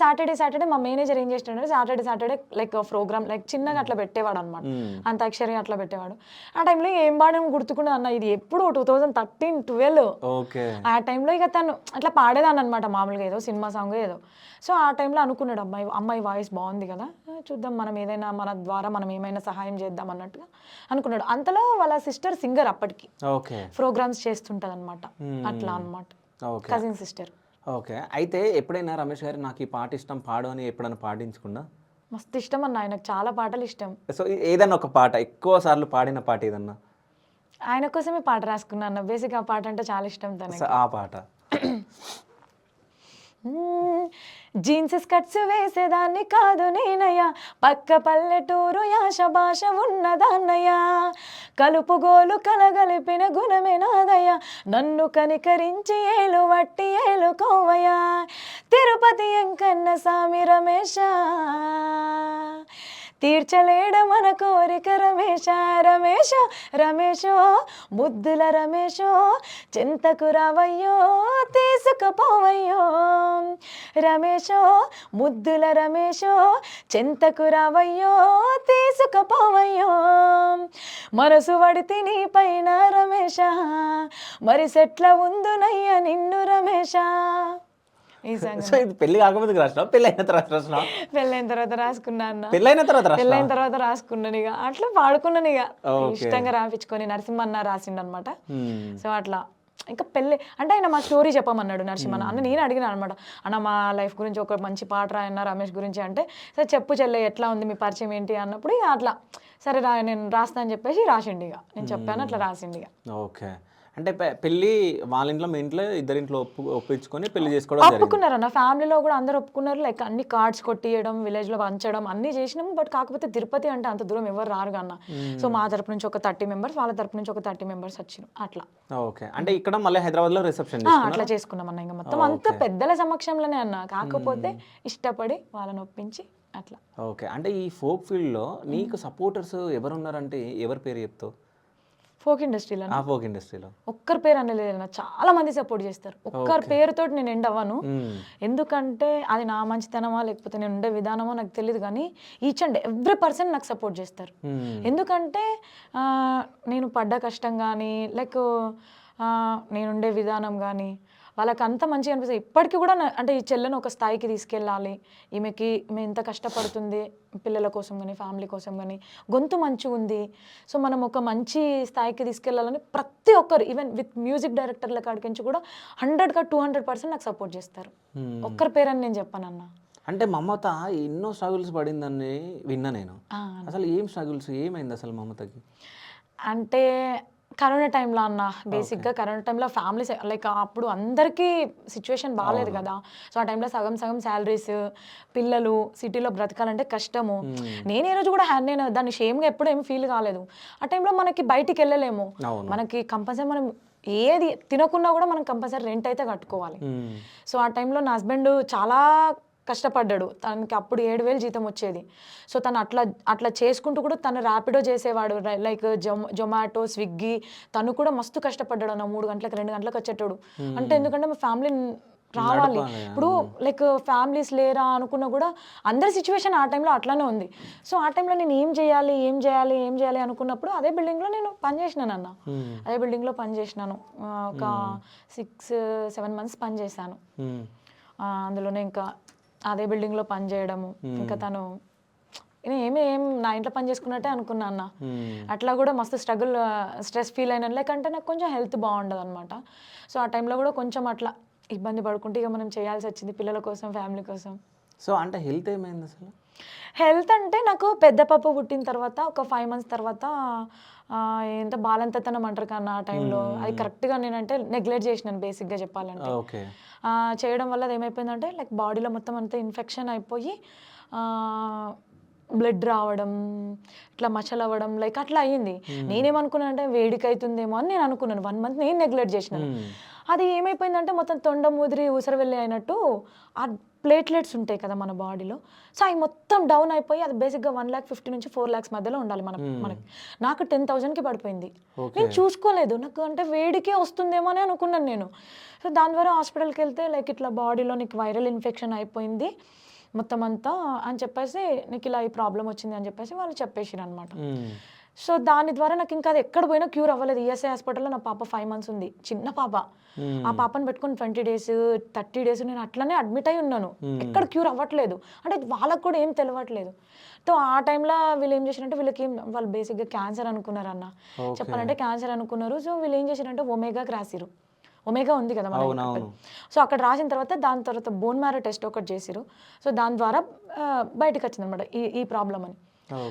సాటర్డే మా మేనేజర్ ఏం చేస్తుండే, సాటర్డే లైక్ ప్రోగ్రామ్ లైక్ చిన్నగా అట్లా పెట్టేవాడు అనమాట, అంతాక్షరి అట్లా పెట్టేవాడు. ఆ టైంలో ఏం పాడడం గుర్తుకున్నా అన్న, ఇది ఎప్పుడు 2013-12 ఆ టైంలో. ఇక తను అట్లా పాడేదాన్ని అనమాట మామూలుగా, ఏదో సినిమా సాంగ్ ఏదో. సో ఆ టైంలో అనుకున్నాడు అమ్మాయి వాయిస్ బాగుంది కదా, చూద్దాం మనం ఏదైనా మన ద్వారా మనం ఏమైనా సహాయం చేద్దాం అన్నట్టుగా అనుకున్నాడు. అంతలో వాళ్ళ సిస్టర్ సింగర్ అప్పటికి ప్రోగ్రామ్స్ చేస్తుంటది అనమాట, అట్లా అనమాట, కజిన్ సిస్టర్. ఓకే. అయితే ఎప్పుడైనా రమేష్ గారు నాకు ఈ పాట ఇష్టం పాడు అని ఎప్పుడైనా పాడించుకున్నా? మస్తు ఇష్టం అన్న, ఆయనకు చాలా పాటలు ఇష్టం. సో ఏదన్నా ఒక పాట ఎక్కువ సార్లు పాడిన పాట ఏదన్నా? ఆయన కోసమే పాట రాసుకున్నాను బేసిక్. ఆ పాట అంటే చాలా ఇష్టం తనకి. ఆ పాట జీన్స్ స్కర్ట్స్ వేసేదాన్ని కాదు నేనయ్యా, పక్క పల్లెటూరు యాష భాష ఉన్నదాన్నయ్యా, కలుపుగోలు కలగలిపిన గుణమే నాదయ్యా, నన్ను కనికరించి ఏలు వట్టి ఏలుకోవయ్యా, తిరుపతి ఎంకన్న సామి రమేశ, తీర్చలేడ మన కోరిక రమేశ, రమేశో ముద్దుల రమేశో, చింతకు రావయ్యో తీసుకుపోవయ్యో, రమేశో ముద్దుల రమేశో, చింతకు రావయ్యో తీసుకుపోవయ్యో, మనసు వడితి నీ పైన రమేశ, మరి సెట్ల ఉందునయ్య నిన్ను రమేశ. సో ఇది పెళ్లి కాకముందుకు రాసినా, పెళ్ళైన తర్వాత రాసినా? పెళ్ళైన తర్వాత రాసుకున్నాను. పెళ్ళైన తర్వాత రాసుకున్నాను. ఇక అట్లా పాడుకున్నాను, ఇక ఇష్టంగా రాపించుకొని. నరసింహన్న రాసిండు అనమాట. సో అట్లా ఇంకా పెళ్ళి అంటే ఆయన మా స్టోరీ చెప్పమన్నాడు నరసింహన్న అన్న. నేను అడిగిన అనమాట, అన్న మా లైఫ్ గురించి ఒక మంచి పాట రాయన్న రమేష్ గురించి అంటే, సరే చెప్పు చెల్లె ఎట్లా ఉంది మీ పరిచయం ఏంటి అన్నప్పుడు ఇక అట్లా సరే నేను రాస్తా అని చెప్పేసి రాసిండు. ఇక నేను చెప్పాను, అట్లా రాసిండు. ఇక ఓకే. అంటే పెళ్ళి వాళ్ళ ఇంట్లో మీ ఇంట్లో ఇద్దరింట్లో ఒప్పించుకొని పెళ్లి చేసుకోవడం ఒప్పుకున్నారు అన్న. ఫ్యామిలీలో కూడా అందరూ ఒప్పుకున్నారు. లైక్ అన్ని కార్డ్స్ కొట్టియడం, విలేజ్లో పంచడం అన్ని చేసినాము. బట్ కాకపోతే తిరుపతి అంటే అంత దూరం ఎవరు రారు అన్న. సో మా తరపు నుంచి ఒక 30 members, వాళ్ళ తరపు నుంచి ఒక 30 members వచ్చారు అట్లా. ఓకే. అంటే ఇక్కడ మళ్ళీ హైదరాబాద్లో రిసెప్షన్ అట్లా చేసుకున్నాం అన్న. ఇంకా మొత్తం అంత పెద్దల సమక్షంలోనే అన్న, కాకపోతే ఇష్టపడి వాళ్ళని ఒప్పించి అట్లా. ఓకే. అంటే ఈ ఫోక్ ఫీల్డ్లో నీకు సపోర్టర్స్ ఎవరు ఉన్నారంటే ఎవరి పేరు చెప్తావు? ఫోక్ ఇండస్ట్రీలో ఒక్కరి పేరు అనలేదు, చాలా మంది సపోర్ట్ చేస్తారు. ఒక్కరి పేరుతో నేను ఎండ్ అవ్వను, ఎందుకంటే అది నా మంచితనమా లేకపోతే నేను ఉండే విధానమో నాకు తెలియదు, కానీ ఈచ్ అండ్ ఎవ్రీ పర్సన్ నాకు సపోర్ట్ చేస్తారు. ఎందుకంటే నేను పడ్డ కష్టం కానీ లైక్ నేనుండే విధానం కానీ వాళ్ళకి అంత మంచిగా అనిపిస్తుంది. ఇప్పటికీ కూడా అంటే ఈ చెల్లెను ఒక స్థాయికి తీసుకెళ్ళాలి, ఈమె ఎంత కష్టపడుతుంది పిల్లల కోసం కానీ ఫ్యామిలీ కోసం కానీ, గొంతు మంచిగా ఉంది, సో మనం ఒక మంచి స్థాయికి తీసుకెళ్ళాలని ప్రతి ఒక్కరు, ఈవెన్ విత్ మ్యూజిక్ డైరెక్టర్ల కాడికి కూడా 100% నాకు సపోర్ట్ చేస్తారు. ఒక్కరి పేరని నేను చెప్పానన్నా. అంటే మమత ఎన్నో స్ట్రగుల్స్ పడిందని విన్నా నేను. అసలు ఏం స్ట్రగుల్స్, ఏమైంది అసలు మమతకి? అంటే కరోనా టైంలో అన్న బేసిక్గా కరోనా టైంలో ఫ్యామిలీస్ లైక్ అప్పుడు అందరికీ సిచ్యువేషన్ బాగాలేదు కదా. సో ఆ టైంలో సగం సగం శాలరీస్, పిల్లలు, సిటీలో బ్రతకాలంటే కష్టము. నేను ఏ రోజు కూడా నేను దాన్ని షేమ్గా ఎప్పుడు ఏమి ఫీల్ కాలేదు. ఆ టైంలో మనకి బయటికి వెళ్ళలేము, మనకి కంపల్సరీ మనం ఏది తినకున్నా కూడా మనం కంపల్సరీ రెంట్ అయితే కట్టుకోవాలి. సో ఆ టైంలో నా హస్బెండ్ చాలా కష్టపడ్డాడు, తనకి అప్పుడు 7,000 జీతం వచ్చేది. సో తను అట్లా చేసుకుంటూ కూడా తను ర్యాపిడో చేసేవాడు, లైక్ జొమాటో, స్విగ్గీ. తను కూడా మస్తు కష్టపడ్డాడు అన్న. 3 గంటలకు 2 గంటలకు వచ్చేటాడు. అంటే ఎందుకంటే మా ఫ్యామిలీ రావాలి. ఇప్పుడు లైక్ ఫ్యామిలీస్ లేరా అనుకున్నా కూడా అందరి సిచ్యువేషన్ ఆ టైంలో అట్లానే ఉంది. సో ఆ టైంలో నేను ఏం చేయాలి అనుకున్నప్పుడు అదే బిల్డింగ్లో నేను పనిచేసినాను అన్న. అదే బిల్డింగ్లో పనిచేసినాను ఒక 6-7 మంత్స్ పనిచేశాను. అందులోనే ఇంకా అదే బిల్డింగ్లో పని చేయడము, ఇంకా తను ఏం నా ఇంట్లో పని చేసుకున్నట్టే అనుకున్నా అన్న. అట్లా కూడా మస్తు స్ట్రెస్ ఫీల్ అయినా, లేకంటే నాకు కొంచెం హెల్త్ బాగుండదు అనమాట. సో ఆ టైంలో కూడా కొంచెం అట్లా ఇబ్బంది పడుకుంటే ఇక మనం చేయాల్సి వచ్చింది పిల్లల కోసం, ఫ్యామిలీ కోసం. సో అంటే హెల్త్ ఏమైంది అసలు? హెల్త్ అంటే నాకు పెద్ద పాప పుట్టిన తర్వాత ఒక 5 మంత్స్ తర్వాత ఎంత బాలంతతనం అంటారు కన్నా ఆ టైంలో, అది కరెక్ట్గా నేనంటే నెగ్లెక్ట్ చేసినాను బేసిక్గా చెప్పాలంటే. చేయడం వల్ల అది ఏమైపోయిందంటే లైక్ బాడీలో మొత్తం అంతా ఇన్ఫెక్షన్ అయిపోయి బ్లడ్ రావడం, ఇట్లా మచ్చలు అవ్వడం, లైక్ అట్లా అయ్యింది. నేనేమనుకున్నాను అంటే వేడికి అవుతుందేమో అని నేను అనుకున్నాను. 1 మంత్ నేను నెగ్లెక్ట్ చేసినాను. అది ఏమైపోయిందంటే మొత్తం తొండ ముదిరి ఊసరవెల్లి అయినట్టు ఆ ప్లేట్లెట్స్ ఉంటాయి కదా మన బాడీలో, సో అవి మొత్తం డౌన్ అయిపోయి అది బేసిక్గా 1,50,000 నుంచి 4 lakhs మధ్యలో ఉండాలి మనకి. నాకు 10,000కి పడిపోయింది. నేను చూసుకోలేదు, నాకు అంటే వేడికే వస్తుందేమో అని అనుకున్నాను నేను. సో దాని ద్వారా హాస్పిటల్కి వెళ్తే లైక్ ఇట్లా బాడీలో నీకు వైరల్ ఇన్ఫెక్షన్ అయిపోయింది మొత్తం అంతా అని చెప్పేసి, నీకు ఇలా ఈ ప్రాబ్లం వచ్చింది అని చెప్పేసి వాళ్ళు చెప్పేసారు అనమాట. సో దాని ద్వారా నాకు ఇంకా అది ఎక్కడ పోయినా క్యూర్ అవ్వలేదు. ఈఎస్ఐ హాస్పిటల్లో నా పాప 5 months ఉంది, చిన్న పాప. ఆ పాపను పెట్టుకుని 20 days 30 days నేను అట్లనే అడ్మిట్ అయి ఉన్నాను. ఎక్కడ క్యూర్ అవ్వట్లేదు, అంటే వాళ్ళకు కూడా ఏం తెలియట్లేదు. సో ఆ టైంలో వీళ్ళు ఏం చేశారంటే వాళ్ళు బేసిక్గా క్యాన్సర్ అనుకున్నారు అన్న, చెప్పాలంటే క్యాన్సర్ అనుకున్నారు. సో వీళ్ళు ఏం చేశారంటే ఒమేగాకి రాసిరు. ఒమేగా ఉంది కదా మన. సో అక్కడ రాసిన తర్వాత దాని తర్వాత బోన్ మ్యారో టెస్ట్ ఒకటి చేసిరు. సో దాని ద్వారా బయటకు వచ్చింది అనమాట ఈ ప్రాబ్లం అని.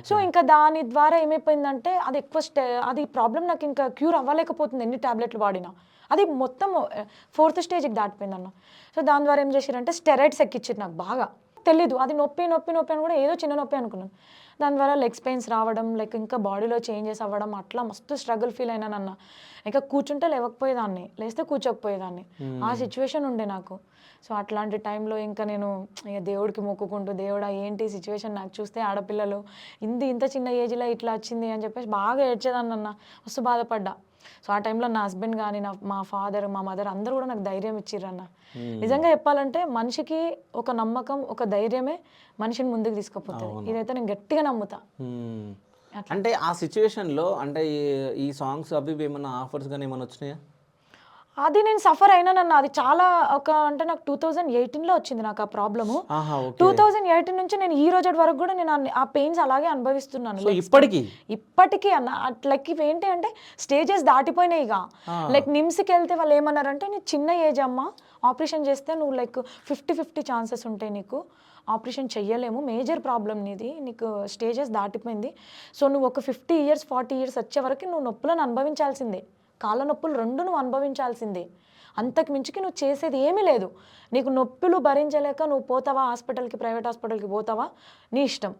సో ఇంకా దాని ద్వారా ఏమైపోయిందంటే అది అది ప్రాబ్లం నాకు ఇంకా క్యూర్ అవ్వలేకపోతుంది ఎన్ని టాబ్లెట్లు వాడినా. అది మొత్తం 4th stage దాటిపోయింది అన్న. సో దాని ద్వారా ఏం చేశారంటే స్టెరాయిడ్స్ ఎక్కిచ్చారు. నాకు బాగా తెలీదు, అది నొప్పి అని కూడా ఏదో చిన్న నొప్పి అనుకున్నాను. దాని ద్వారా లెగ్స్ పెయిన్స్ రావడం, లైక్ ఇంకా బాడీలో చేంజెస్ అవ్వడం, అట్లా మస్తు స్ట్రగుల్ ఫీల్ అయినాను అన్న. ఇంకా కూర్చుంటే లేవకపోయేదాన్ని, లేస్తే కూర్చోకపోయేదాన్ని, ఆ సిచ్యువేషన్ ఉండే నాకు. సో అట్లాంటి టైంలో ఇంకా నేను ఇక దేవుడికి మొక్కుకుంటూ, దేవుడా ఏంటి సిచ్యువేషన్, నాకు చూస్తే ఆడపిల్లలు ఇంత చిన్న ఏజ్లో ఇట్లా వచ్చింది అని చెప్పేసి బాగా ఏడ్చేదాన్ని అన్న, మస్తు బాధపడ్డా. సో ఆ టైంలో నా హస్బెండ్ కానీ మా ఫాదర్, మా మదర్ అందరూ కూడా నాకు ధైర్యం ఇచ్చిర్రన్న. నిజంగా చెప్పాలంటే మనిషికి ఒక నమ్మకం, ఒక ధైర్యమే మనిషిని ముందుకు తీసుకుపోతుంది. ఇదైతే నేను గట్టిగా నమ్ముతా. అంటే ఆ సిచ్యువేషన్లో అంటే ఈ సాంగ్స్ అవి ఏమన్నా ఆఫర్స్ కానీ ఏమైనా వచ్చినాయా? అది నేను సఫర్ అయినానన్న. అది చాలా అంటే నాకు 2018లో వచ్చింది నాకు ఆ ప్రాబ్లము. 2018 నుంచి నేను ఈ రోజు వరకు కూడా నేను ఆ పెయిన్స్ అలాగే అనుభవిస్తున్నాను ఇప్పటికీ అన్న. లైక్ ఇవి ఏంటి అంటే స్టేజెస్ దాటిపోయినాయి ఇక. లైక్ నిమ్స్కి వెళ్తే వాళ్ళు ఏమన్నారంటే నీ చిన్న ఏజ్ అమ్మ, ఆపరేషన్ చేస్తే నువ్వు లైక్ 50-50 ఛాన్సెస్ ఉంటాయి నీకు, ఆపరేషన్ చెయ్యలేము, మేజర్ ప్రాబ్లం నీకు స్టేజెస్ దాటిపోయింది. సో నువ్వు ఒక 50 years 40 years వచ్చే వరకు నువ్వు నొప్పులను అనుభవించాల్సిందే, కాళ్ళ నొప్పులు 2 నువ్వు అనుభవించాల్సిందే, అంతకు మించికి నువ్వు చేసేది ఏమీ లేదు. నీకు నొప్పులు భరించలేక నువ్వు పోతావా హాస్పిటల్కి, ప్రైవేట్ హాస్పిటల్కి పోతావా, నీ ఇష్టం,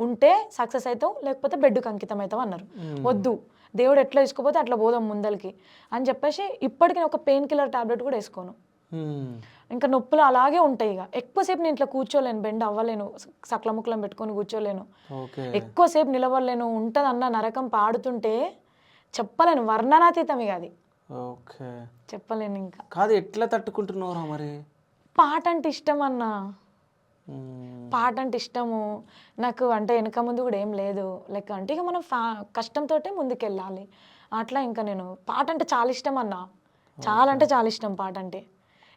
ఉంటే సక్సెస్ అవుతావు, లేకపోతే బెడ్కి అంకితం అవుతావు అన్నారు. వద్దు, దేవుడు ఎట్లా తీసుకోపోతే అట్లా పోదాం ముందరికి అని చెప్పేసి ఇప్పటికీ నేను ఒక పెయిన్ కిల్లర్ టాబ్లెట్ కూడా వేసుకోను. ఇంకా నొప్పులు అలాగే ఉంటాయి. ఇక ఎక్కువసేపు నేను ఇట్లా కూర్చోలేను, బెండ్ అవ్వలేను, సక్లముక్లం పెట్టుకొని కూర్చోలేను, ఎక్కువసేపు నిలబడలేను. ఉంటుందన్న నరకం పాడుతుంటే చెప్పలేను, వర్ణనాతీతం ఇక అది. చెప్పలేను ఇంకా. కాదు, ఎట్లా తట్టుకుంటున్నావురా మరి? పాట అంటే ఇష్టం అన్న, పాట అంటే ఇష్టము నాకు. అంటే వెనక ముందు కూడా ఏం లేదు, లైక్ అంటే ఇక మనం కష్టంతో ముందుకెళ్ళాలి అట్లా. ఇంకా నేను పాట అంటే చాలా ఇష్టం అన్న, చాలా అంటే చాలా ఇష్టం పాట అంటే.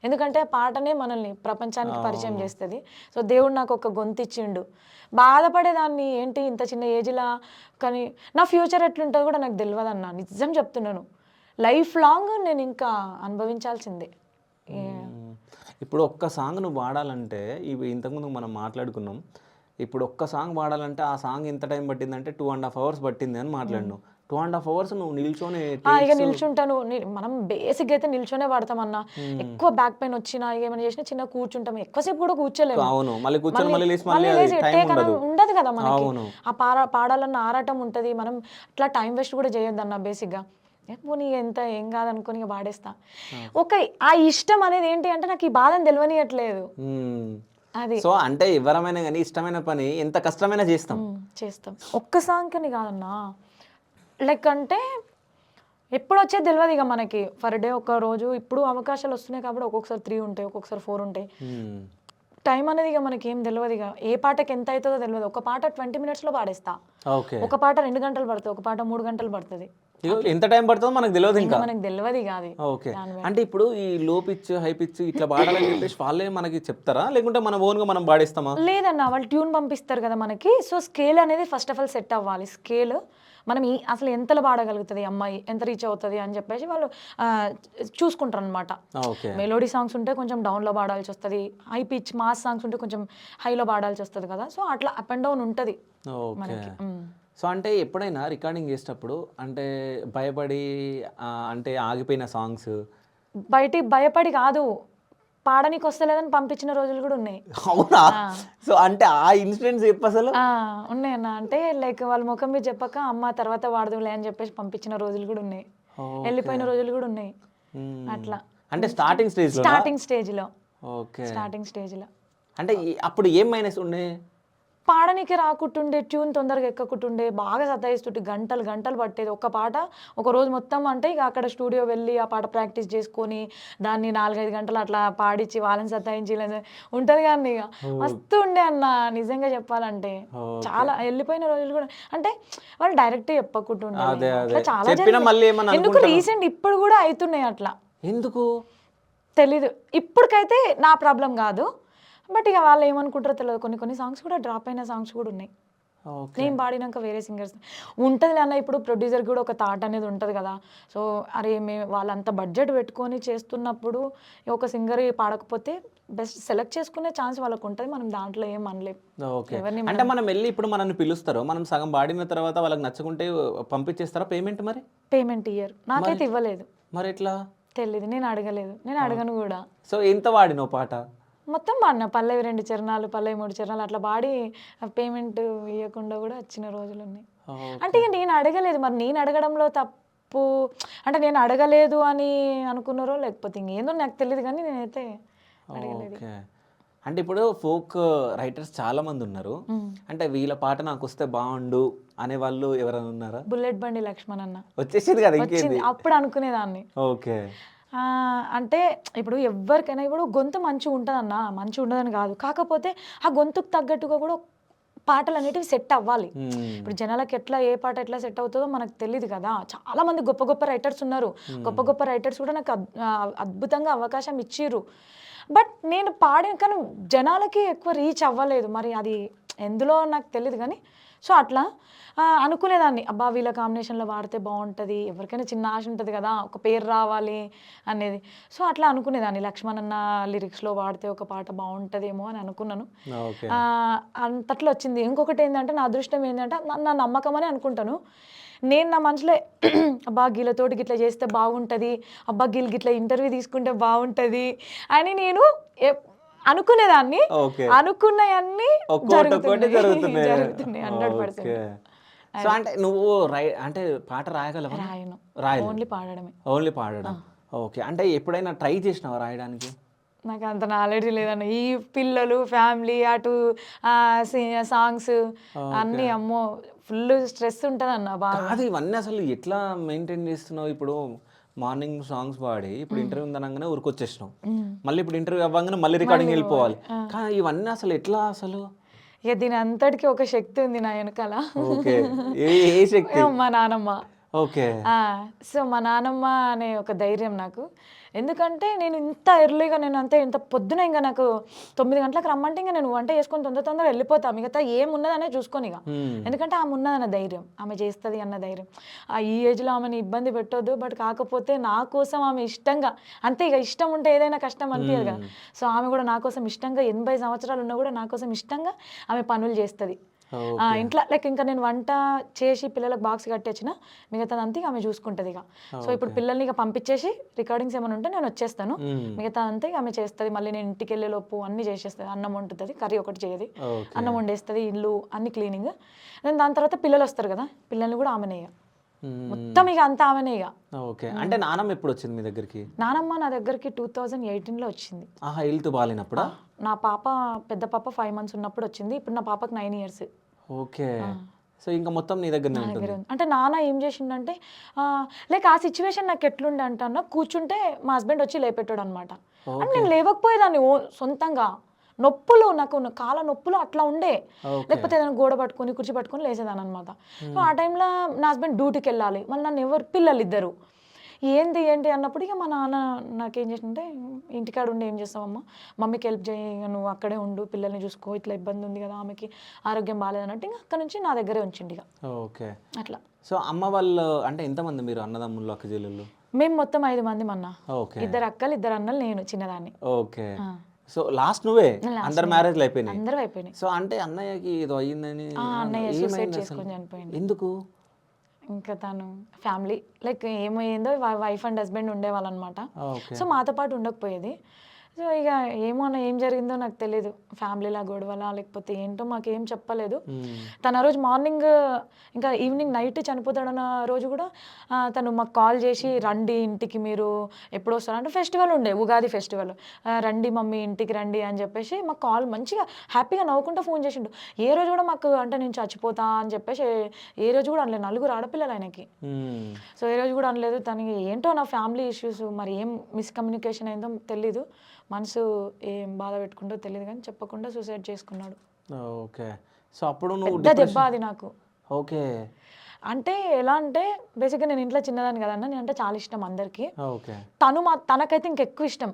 ఎందుకంటే పాటనే మనల్ని ప్రపంచానికి పరిచయం చేస్తుంది. సో దేవుడు నాకు ఒక గొంతు ఇచ్చిండు. బాధపడేదాన్ని ఏంటి ఇంత చిన్న ఏజ్లా, కానీ నా ఫ్యూచర్ ఎట్లుంటుందో కూడా నాకు తెలియదు అన్న, నిజం చెప్తున్నాను. లైఫ్ లాంగ్ నేను ఇంకా అనుభవించాల్సిందే. ఇప్పుడు ఒక్క సాంగ్ నువ్వు పాడాలంటే, ఇవి ఇంతకుముందు మనం మాట్లాడుకున్నాం, ఇప్పుడు ఒక్క సాంగ్ పాడాలంటే ఆ సాంగ్ ఎంత టైం పట్టిందంటే 2.5 hours పట్టింది అని మాట్లాడినావు. 2.5 hours నువ్వు నిల్చొని ఇక నిల్చుంటాను మనం బేసిక్ అయితే నిల్చొనే వాడతామన్నా. ఎక్కువ బ్యాక్ పెయిన్ వచ్చినా ఇక ఏమైనా చేసినా చిన్న కూర్చుంటాం, ఎక్కువసేపు కూడా కూర్చోలేము. అవును, మళ్ళీ కూర్చొని మళ్ళీ లేచి మళ్ళీ మళ్ళీ లేచి టైం ఎట్టే కదా ఉండదు. ఉండదు కదా మనకి. అవును. ఆ పాడాలన్న ఆరాటం ఉంటుంది. మనం అట్లా టైం వేస్ట్ కూడా చేయొద్దన్న బేసిక్గా. పోనీ ఎంత ఏం కాదనుకొని ఇక పాడేస్తా. ఆ ఇష్టం అనేది ఏంటి అంటే నాకు ఈ బాధను తెలియనియట్లేదు. అది సో అంటే ఎవరమైనా కానీ ఇష్టమైన పని ఎంత కష్టమైనా చేస్తాం. చేస్తాం. ఒక్క సాంగ్ అని కాదన్నా, లైక్ అంటే ఎప్పుడు వచ్చేది తెలియదు ఇక మనకి. ఫర్ డే ఒక రోజు ఇప్పుడు అవకాశాలు వస్తున్నాయి కాబట్టి ఒక్కొక్కసారి 3 ఉంటాయి, ఒక్కొక్కసారి 4 ఉంటాయి. టైం అనేది ఇక మనకి ఏం తెలియదు. ఇక ఏ పాటకి ఎంత అవుతుందో తెలియదు. ఒక పాట 20 minutesలో పాడేస్తా, ఓకే. ఒక పాట 2 గంటలు పడుతుంది, ఒక పాట 3 గంటలు పడుతుంది. ఎంత టైం పడుతుందో మనకు తెలియదు ఇంకా. మనకు తెలియదు ఇక అది. ఓకే. అంటే ఇప్పుడు ఈ లో పిచ్ హై పిచ్ ఇట్లా పాడాలని చెప్పేసి వాళ్ళే మనకి చెప్తారా, లేకుంటే మన ఓన్గా మనం పాడేస్తామా? లేదన్న, వాళ్ళు ట్యూన్ పంపిస్తారు కదా మనకి. సో స్కేల్ అనేది ఫస్ట్ ఆఫ్ ఆల్ సెట్ అవ్వాలి. స్కేల్ మనం అసలు ఎంతలో పాడగలుగుతుంది అమ్మాయి, ఎంత రీచ్ అవుతుంది అని చెప్పేసి వాళ్ళు చూసుకుంటారు అనమాట. ఓకే. మెలోడీ సాంగ్స్ ఉంటే కొంచెం డౌన్లో పాడాల్సి వస్తుంది, హై పిచ్ మాస్ సాంగ్స్ ఉంటే కొంచెం హైలో పాడాల్సి వస్తుంది కదా. సో అట్లా అప్ అండ్ డౌన్ ఉంటుంది మనకి. సో అంటే ఎప్పుడైనా రికార్డింగ్ చేసేటప్పుడు అంటే భయపడి అంటే ఆగిపోయిన సాంగ్స్? బయటికి భయపడి కాదు, పాడనీకి వస్తలేదని పంపించిన రోజులు కూడా ఉన్నాయి. అవునా? సో అంటే ఆ ఇన్సిడెంట్స్ చెప్పు అసలు. ఉన్నాయన్న. అంటే లైక్ వాళ్ళ ముఖం మీద చెప్పక అమ్మ తర్వాత వాడదులే అని చెప్పేసి పంపించిన రోజులు కూడా ఉన్నాయి, వెళ్ళిపోయిన రోజులు కూడా ఉన్నాయి. అట్లా అంటే స్టార్టింగ్ స్టేజ్లో. ఓకే. స్టార్టింగ్ స్టేజ్లో అంటే అప్పుడు ఏం మైనస్ ఉండే? పాడనికి రాకుంటుండే, ట్యూన్ తొందరగా ఎక్కకుంటుండే, బాగా సతాయిస్తుంటే గంటలు గంటలు పట్టేది ఒక పాట. ఒక రోజు మొత్తం అంటే ఇక అక్కడ స్టూడియో వెళ్ళి ఆ పాట ప్రాక్టీస్ చేసుకొని దాన్ని 4-5 గంటలు అట్లా పాడించి వాళ్ళని సతాయించి ఉంటుంది కానీ ఇక మస్తు ఉండే అన్న. నిజంగా చెప్పాలంటే చాలా వెళ్ళిపోయిన రోజులు కూడా. అంటే వాళ్ళు డైరెక్ట్ చెప్పకుంటుండే చాలా. ఎందుకు రీసెంట్ ఇప్పుడు కూడా అవుతున్నాయి అట్లా. ఎందుకు తెలీదు. ఇప్పటికైతే నా ప్రాబ్లం కాదు, బట్ ఇక వాళ్ళు ఏమనుకుంటారో తెలియదు. కొన్ని సాంగ్స్ కూడా డ్రాప్ అయిన సాంగ్స్ కూడా ఉన్నాయి. నేను పాడినాక వేరే సింగర్స్ ఉంటుంది అన్న. ఇప్పుడు ప్రొడ్యూసర్ కూడా ఒక థాట్ అనేది ఉంటుంది కదా. సో అరే వాళ్ళంత బడ్జెట్ పెట్టుకొని చేస్తున్నప్పుడు ఒక సింగర్ పాడకపోతే బెస్ట్ సెలెక్ట్ చేసుకునే ఛాన్స్ వాళ్ళకు ఉంటుంది. మనం దాంట్లో ఏం అనలేం. ఓకే. అంటే మనం వెళ్ళి ఇప్పుడు మనల్ని పిలుస్తారు, మనం సగం పాడిన తర్వాత వాళ్ళకి నచ్చకుంటే పంపించేస్తారా పేమెంట్? మరి పేమెంట్ ఇయ్యరు, నాకైతే ఇవ్వలేదు. మరి ఎట్లా తెలీదు, నేను అడగలేదు, నేను అడగను కూడా. సో ఎంత వాడినో పాట? మొత్తం పాడినా, పల్లవి 2 చరణాలు, పల్లవి 3 చరణాలు అట్లా పాడి పేమెంట్ ఇవ్వకుండా కూడా వచ్చిన రోజులు ఉన్నాయి. అంటే ఇక నేను అడగలేదు. మరి నేను అడగడంలో తప్పు అంటే నేను అడగలేదు అని అనుకున్నారో లేకపోతే ఇంకేందో నాకు తెలియదు, కానీ నేనైతే అడగలేదు. అంటే ఇప్పుడు ఫోక్ రైటర్స్ చాలా మంది ఉన్నారు, అంటే వీళ్ళ పాట నాకు వస్తే బాగుండు అనే వాళ్ళు ఎవరైనా ఉన్నారా? బుల్లెట్ బండి లక్ష్మణ్ అన్న వచ్చేసింది కదా, ఇంకేంది. అప్పుడు అనుకునేదాన్ని. ఓకే. అంటే ఇప్పుడు ఎవరికైనా ఇప్పుడు గొంతు మంచిగా ఉంటుందన్న, మంచిగా ఉండదని కాదు, కాకపోతే ఆ గొంతుకు తగ్గట్టుగా కూడా పాటలు అనేటివి సెట్ అవ్వాలి. ఇప్పుడు జనాలకి ఎట్లా ఏ పాట ఎట్లా సెట్ అవుతుందో మనకు తెలియదు కదా. చాలా మంది గొప్ప గొప్ప రైటర్స్ ఉన్నారు, గొప్ప గొప్ప రైటర్స్ కూడా నాకు అద్భుతంగా అవకాశం ఇచ్చిర్రు. బట్ నేను పాడిన కానీ జనాలకి ఎక్కువ రీచ్ అవ్వలేదు. మరి అది ఎందులో నాకు తెలియదు కానీ. సో అట్లా అనుకునేదాన్ని, అబ్బా వీళ్ళ కాంబినేషన్లో వాడితే బాగుంటుంది, ఎవరికైనా చిన్న ఆశ ఉంటుంది కదా ఒక పేరు రావాలి అనేది. సో అట్లా అనుకునేదాన్ని, లక్ష్మణ్ అన్న లిరిక్స్లో వాడితే ఒక పాట బాగుంటుందేమో అని అనుకున్నాను. అంతట్లో వచ్చింది. ఇంకొకటి ఏంటంటే నా అదృష్టం ఏంటంటే నా నమ్మకం అని అనుకుంటాను. నేను నా మనసులో అబ్బా గీళ్ళతోటి గిట్లా చేస్తే బాగుంటుంది, అబ్బా గీళ్ళు గిట్లా ఇంటర్వ్యూ తీసుకుంటే బాగుంటుంది అని నేను అనుకునేదాన్ని. అనుకున్నవన్నీ జరుగుతున్నాయి 100%. సో అంటే నువ్వు అంటే పాట రాయగలవా? రాయను, రాయను, ఓన్లీ పాడడమే. ఓన్లీ పాడడం. ఓకే. అంటే ఎప్పుడైనా ట్రై చేసినావా రాయడానికి? నాకు అంత నాలెడ్జ్ లేదన్న. ఈ పిల్లలు, ఫ్యామిలీ, అటు సాంగ్స్ అన్నీ అమ్మో ఫుల్ స్ట్రెస్ ఉంటుంది అన్న. బాగా కాదు, ఇవన్నీ అసలు ఎట్లా మెయింటైన్ చేస్తున్నావు? ఇప్పుడు మార్నింగ్ సాంగ్స్ పాడి ఇప్పుడు ఇంటర్వ్యూ ఉందనగానే ఊరికొచ్చేసినావు, మళ్ళీ ఇప్పుడు ఇంటర్వ్యూ అవ్వగానే మళ్ళీ రికార్డింగ్ వెళ్ళిపోవాలి. కానీ ఇవన్నీ అసలు ఎట్లా అసలు? ఇక దీని అంతటికి ఒక శక్తి ఉంది నా వెనకాల. ఏ శక్తి? మా నానమ్మ. ఓకే. సో మా నానమ్మ అనే ఒక ధైర్యం నాకు. ఎందుకంటే నేను ఇంత ఎర్లీగా నేను అంతే ఇంత పొద్దున ఇంకా నాకు 9 గంటలకు రమ్మంటే ఇంకా నేను వంట చేసుకొని తొందరగా వెళ్ళిపోతా. మిగతా ఏమున్నదనే చూసుకొని ఇక. ఎందుకంటే ఆమె ఉన్నదన్న ధైర్యం, ఆమె చేస్తుంది అన్న ధైర్యం. ఈ ఏజ్లో ఆమెను ఇబ్బంది పెట్టొద్దు, బట్ కాకపోతే నా కోసం ఆమె ఇష్టంగా, అంతే ఇక ఇష్టం ఉంటే ఏదైనా కష్టం అనిపించదు కదా. సో ఆమె కూడా నా కోసం ఇష్టంగా 80 సంవత్సరాలు ఉన్నా కూడా నా కోసం ఇష్టంగా ఆమె పనులు చేస్తుంది. ఇంట్లో లైక్ ఇంకా నేను వంట చేసి పిల్లలకు బాక్స్ కట్టేసిన మిగతాదంతా ఇక ఆమె చూసుకుంటుంది ఇక. సో ఇప్పుడు పిల్లల్ని ఇక పంపించేసి రికార్డింగ్స్ ఏమైనా ఉంటే నేను వచ్చేస్తాను, మిగతాదంతా ఇక ఆమె చేస్తుంది. మళ్ళీ నేను ఇంటికి వెళ్ళే లోపు అన్ని చేసేస్తుంది, అన్నం వండుతుంది, కర్రీ ఒకటి చేయదు, అన్నం వండేస్తుంది, ఇల్లు అన్ని క్లీనింగ్. నేను దాని తర్వాత పిల్లలు వస్తారు కదా, పిల్లల్ని కూడా ఆమెనే ఇక మొత్తం ఇక అంతా ఆమెనే ఇక. ఓకే, అంటే నానమ్మ ఎప్పుడు వచ్చింది మీ దగ్గరికి? నానమ్మ నా దగ్గరికి 2018లో వచ్చింది. హెల్త్ బాగాలేనప్పుడా? నా పాప పెద్ద పాప 5 months ఉన్నప్పుడు వచ్చింది. ఇప్పుడు నా పాపకు 9 years. ఓకే, సో ఇంకా మొత్తం నీ దగ్గరనే ఉంటుంది. అంటే నాన్న ఏం చేసిండంటే లైక్ ఆ సిచ్యువేషన్ నాకు ఎట్లుండే అంటే అన్న, కూర్చుంటే మా హస్బెండ్ వచ్చి లేపెట్టాడు అనమాట. అంటే నేను లేవకపోయేదాన్ని సొంతంగా, నొప్పులు నాకు కాళ్ళ నొప్పులు అట్లా ఉండే, లేకపోతే ఏదైనా గోడ పట్టుకొని కుర్చీ పట్టుకొని లేసేదాన్ని అనమాట. ఆ టైంలో నా హస్బెండ్ డ్యూటీకి వెళ్ళాలి, మళ్ళీ నన్ను ఎవరు పిల్లలు ఇద్దరు, ఏంటి అన్నప్పుడు ఇక మా నాన్న నాకేం చేసిందంటే, ఇంటికాడ ఉండి ఏం చేస్తావమ్మా, మమ్మీకి హెల్ప్ చేయి, నువ్వు అక్కడే ఉండు, పిల్లల్ని చూసుకో, ఇట్లా ఇబ్బంది ఉంది కదా, ఆమెకి ఆరోగ్యం బాగాలేదు అన్నట్టు ఇంకా అక్కడ నుంచి నా దగ్గరే ఉంచిండి ఇక. ఓకే, అట్లా. సో అమ్మ వాళ్ళు అంటే ఎంతమంది మీరు అన్నదమ్ముళ్ళు అక్క చెల్లెళ్ళు? మేము మొత్తం 5 మంది అన్న. ఓకే, 2 అక్కలు 2 అన్నలు, నేను చిన్నదాన్ని. ఓకే, సో లాస్ట్ నువ్వే, అందరు మ్యారేజ్లు అయిపోయినాయి? అందరూ అయిపోయినాయి. సో అంటే అన్నయ్యకి ఏదో అయ్యిందని? అన్నయ్య సూసైడ్ చేసుకొని చనిపోయింది. ఎందుకు? ఇంకా తను ఫ్యామిలీ లైక్ ఏమైందో, వైఫ్ అండ్ హస్బెండ్ ఉండేవాళ్ళు అనమాట. ఓకే, సో మాతో పాటు ఉండకపోయేది. సో ఇక ఏం జరిగిందో నాకు తెలియదు, ఫ్యామిలీలా గొడవలా లేకపోతే ఏంటో మాకేం చెప్పలేదు. తను ఆ రోజు మార్నింగ్ ఇంకా ఈవినింగ్ నైట్ చనిపోతాడన్న రోజు కూడా తను మాకు కాల్ చేసి, రండి ఇంటికి, మీరు ఎప్పుడు వస్తారు అంటే ఫెస్టివల్ ఉండే, ఉగాది ఫెస్టివల్, రండి మమ్మీ ఇంటికి రండి అని చెప్పేసి మాకు కాల్ మంచిగా హ్యాపీగా నవ్వుకుంటూ ఫోన్ చేసిండు. ఏ రోజు కూడా మాకు అంటే నేను చచ్చిపోతా అని చెప్పేసి ఏ రోజు కూడా అనలేదు. 4 ఆడపిల్లలు ఆయనకి. సో ఏ రోజు కూడా అనలేదు. తనకి ఏంటో నా ఫ్యామిలీ ఇష్యూస్, మరి ఏం మిస్కమ్యూనికేషన్ అయిందో తెలీదు, మనసు ఏం బాధ పెట్టుకుంటో తెలియదు, కానీ చెప్పకుండా సూసైడ్ చేసుకున్నాడు. ఓకే, సో అప్పుడు నువ్వు పెద్ద దెబ్బ అది నాకు. ఓకే, అంటే ఎలా అంటే బేసిక్గా నేను ఇంట్లో చిన్నదాన్ని కదన్నా, నేను అంటే చాలా ఇష్టం అందరికీ. ఓకే, తనకైతే ఇంకెక్కువ ఇష్టం.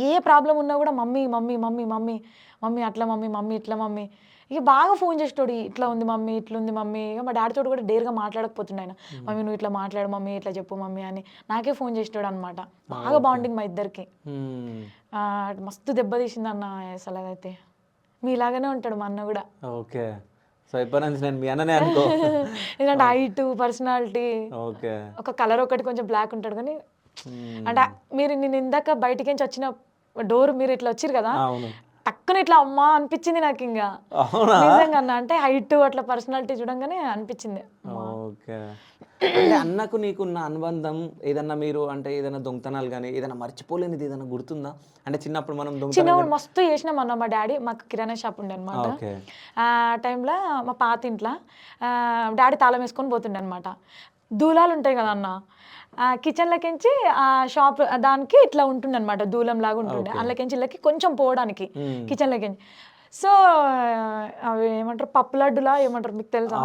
ఏ ప్రాబ్లం ఉన్నా కూడా mummy mummy mummy mummy mummy అట్లా మమ్మీ మమ్మీ ఇట్లా మమ్మీ, ఇక బాగా ఫోన్ చేసేటోడు, ఇట్లా ఉంది మమ్మీ ఇట్లా ఉంది మమ్మీ. ఇక మా డాడీతో కూడా డేర్గా మాట్లాడకపోతుండే ఆయన, మమ్మీ నువ్వు ఇట్లా మాట్లాడు మమ్మీ, ఇట్లా చెప్పు మమ్మీ అని నాకే ఫోన్ చేసేటోడు అనమాట. బాగా బాండింగ్ మా ఇద్దరికి. మస్తు దెబ్బతీసింది అన్న అసలు అదైతే. మీలాగానే ఉంటాడు మా అన్న కూడా. ఓకే, సో ఇప్పటి నుంచి నేను మీ అన్ననే అనుకో. ఎందుకంటే హైట్, పర్సనాలిటీ, ఓకే, ఒక కలర్ ఒకటి కొంచెం బ్లాక్ ఉంటాడు, కానీ అంటే మీరు నేను ఇందాక బయటికి నుంచి వచ్చిన డోర్ మీరు ఇట్లా వచ్చిరు కదా, టక్కున ఇట్లా అమ్మా అనిపించింది నాకు. ఇంకా నిజంగా అన్న అంటే హైట్ అట్లా పర్సనాలిటీ చూడంగానే అనిపించింది. ఓకే, అంటే అన్నకు నీకున్న అనుబంధం ఏదన్నా, మీరు అంటే ఏదైనా దొంగతనాలు కానీ ఏదైనా మర్చిపోలేనిది ఏదైనా గుర్తుందా? అంటే చిన్నప్పుడు మనం చిన్నప్పుడు మస్తు చేసినాం అన్న. మా డాడీ మాకు కిరాణా షాప్ ఉండే అనమాట. ఆ టైంలో మా పాత ఇంట్లో డాడీ తాళం వేసుకొని పోతుండే అనమాట. దూలాలు ఉంటాయి కదా అన్న, కిచెన్లకించి ఆ షాప్ దానికి ఇట్లా ఉంటుండే అనమాట, దూలం లాగా ఉంటుండే. అందులోకించి ఇళ్ళకి కొంచెం పోవడానికి కిచెన్లకించి. సో అవి ఏమంటారు, పప్పు లడ్డులా ఏమంటారు మీకు తెలుసా,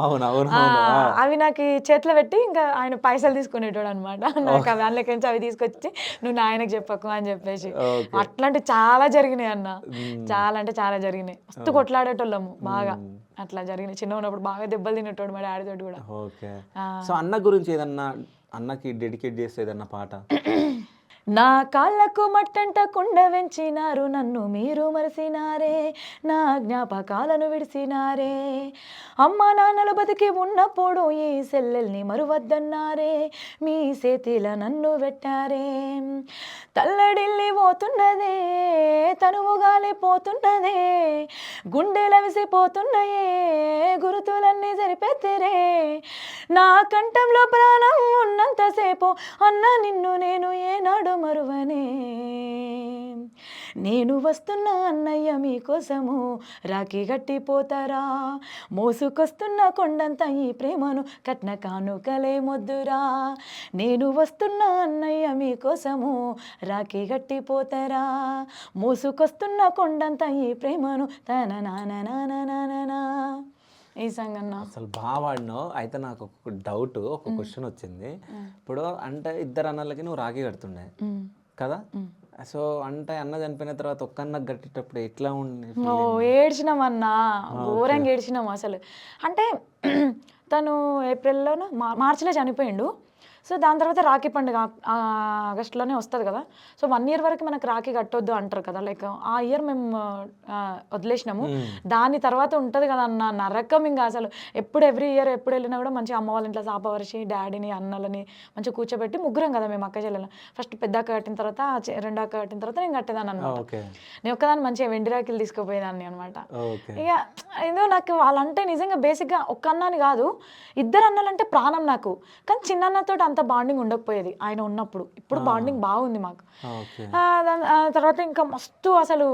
అవి నాకు చేతిలో పెట్టి ఇంకా ఆయన పైసలు తీసుకునేటోడు అనమాట. నాకు అవి అందులోకించి అవి తీసుకొచ్చి నువ్వు నాయనకు చెప్పకు అని చెప్పేసి. అట్లాంటివి చాలా జరిగినాయి అన్న, చాలా అంటే చాలా జరిగినాయి. మస్తు కొట్లాడేటోళ్ళము బాగా, అట్లా జరిగినాయి. చిన్న ఉన్నప్పుడు బాగా దెబ్బలు తినేటోడు మా డాడీ తోటి కూడా. ఓకే, సో అన్న గురించి ఏదన్నా, అన్నకి డెడికేట్ చేస్తే ఏదన్నా పాట? నా కాళ్ళకు మట్టంటకుండా వెంచినారు, నన్ను మీరు మరిసినారే, నా జ్ఞాపకాలను విడిసినారే, అమ్మ నాన్నలు బతికి ఉన్నప్పుడు ఈ సెల్లెల్ని మరువద్దన్నారే, మీ చేతిల నన్ను పెట్టారే, తల్లడిల్లి పోతున్నదే తనువు గాలిపోతున్నదే, గుండెలవిసిపోతున్నాయే గురుతులన్నీ సరిపెత్తిరే, నా కంఠంలో ప్రాణం ఉన్నంతసేపు అన్న నిన్ను నేను ఏనాడు మరువనే, నేను వస్తున్నా అన్నయ్య మీకోసము రాఖీ గట్టిపోతారా, మోసుకొస్తున్న కొండంత ఈ ప్రేమను కట్న కానుకలే మొద్దురా, నేను వస్తున్నా అన్నయ్య మీకోసము రాఖీ గట్టిపోతారా, మోసుకొస్తున్న కొండంత ఈ ప్రేమను తన నానా ఈ సాంగ్ అన్న. అసలు బాగా వాడినావు. అయితే నాకు ఒక డౌట్, ఒక క్వశ్చన్ వచ్చింది. ఇప్పుడు అంటే 2 అన్నలకి నువ్వు రాఖీ కడుతుండే కదా, సో అంటే అన్న చనిపోయిన తర్వాత ఒక్క అన్నకు కట్టేటప్పుడు ఎట్లా ఉండే? ఏడ్చినాం అన్న, ఘోరంగా ఏడ్చినాం అసలు. అంటే తను ఏప్రిల్లోనో మార్చిలో చనిపోయిండు. సో దాని తర్వాత రాఖీ పండుగ ఆగస్టులోనే వస్తుంది కదా. సో 1 year వరకు మనకు రాఖీ కట్టొద్దు అంటారు కదా, లైక్ ఆ ఇయర్ మేము వదిలేసినాము. దాని తర్వాత ఉంటుంది కదా అన్న నరకం, ఇంకా అసలు ఎప్పుడు ఎవ్రీ ఇయర్ ఎప్పుడు వెళ్ళినా కూడా మంచిగా అమ్మ వాళ్ళ ఇంట్లో సాపవరిచి డాడీని అన్నలని మంచిగా కూర్చోబెట్టి ముగ్గురం కదా మేము అక్క చెల్లెలు. ఫస్ట్ పెద్ద అక్క కట్టిన తర్వాత రెండో అక్క కట్టిన తర్వాత నేను కట్టేదాన్ని అనమాట. నేను ఒక్కదాన్ని మంచిగా వెండి రాఖీలు తీసుకుపోయేదాన్ని అనమాట. ఇక ఏదో నాకు వాళ్ళంటే నిజంగా బేసిక్గా ఒక్క అన్నని కాదు, 2 అన్నలంటే ప్రాణం నాకు. కానీ చిన్న అన్నతో అంత బాండింగ్ ఉండకపోయేది ఆయన ఉన్నప్పుడు. ఇప్పుడు బాండింగ్ బాగుంది మాకు. తర్వాత ఇంకా మస్తు అసలు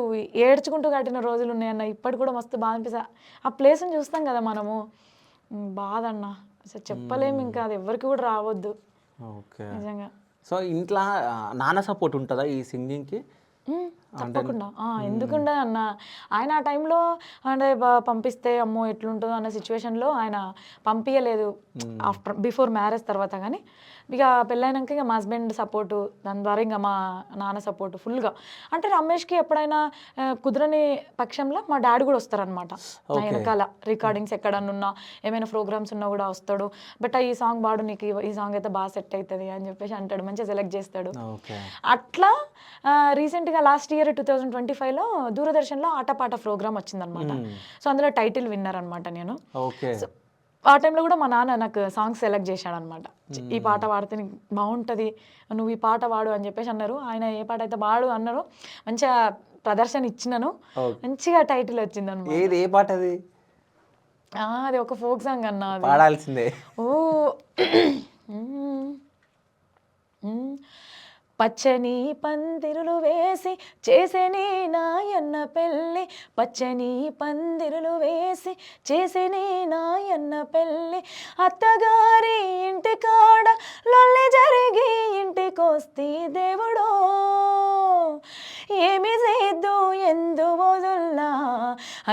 ఏడ్చుకుంటూ కట్టిన రోజులు ఉన్నాయన్న. ఇప్పటి కూడా మస్తు బాధ అనిపిస్తా. ఆ ప్లేస్ని చూస్తాం కదా మనము, బాధ అన్న అసలు చెప్పలేము. ఇంకా అది ఎవరికి కూడా రావద్దు నిజంగా. సో ఇంట్లో నాన్న సపోర్ట్ ఉంటుందా ఈ సింగింగ్కి? తప్పకుండా, ఎందుకుండా అన్న. ఆయన ఆ టైంలో అంటే పంపిస్తే అమ్మో ఎట్లుంటుందో అన్న సిచ్యువేషన్లో ఆయన పంపించలేదు బిఫోర్ మ్యారేజ్ తర్వాత. కానీ ఇక పెళ్ళైనాక ఇక మా హస్బెండ్ సపోర్టు, దాని ద్వారా ఇంకా మా నాన్న సపోర్టు ఫుల్గా. అంటే రమేష్కి ఎప్పుడైనా కుదరని పక్షంలో మా డాడీ కూడా వస్తారనమాట నా వెనకాల. రికార్డింగ్స్ ఎక్కడన్నా ఏమైనా ప్రోగ్రామ్స్ ఉన్నా కూడా వస్తాడు. బట్ ఈ సాంగ్ పాడు, నీకు ఈ సాంగ్ అయితే బాగా సెట్ అవుతుంది అని చెప్పేసి అంటాడు, మంచిగా సెలెక్ట్ చేస్తాడు. అట్లా రీసెంట్గా లాస్ట్ ఇయర్ 2025లో దూరదర్శన్లో ఆటపాట ప్రోగ్రామ్ వచ్చిందనమాట. సో అందులో టైటిల్ విన్నర్ అనమాట నేను. ఆ టైంలో కూడా మా నాన్న నాకు సాంగ్స్ సెలెక్ట్ చేశాడు అనమాట. ఈ పాట పాడితే నీకు బాగుంటుంది, నువ్వు ఈ పాట పాడు అని చెప్పేసి అన్నారు. ఆయన ఏ పాట అయితే పాడు అన్నారు, మంచిగా ప్రదర్శన ఇచ్చినాను, మంచిగా టైటిల్ వచ్చింది అనమాట. ఏ పాట అది? అది ఒక ఫోక్ సాంగ్ అన్న, పాడాల్సిందే. ఓ పచ్చని పందిరులు వేసి చేసేని నాయన్న పెళ్ళి, పచ్చని పందిరులు వేసి చేసేని నాయన్న పెళ్ళి, అత్తగారి ఇంటి కాడ లొల్లి జరిగి ఇంటికొస్తే దేవుడో, ఏమి చేద్దు ఎందు వదుల్లా,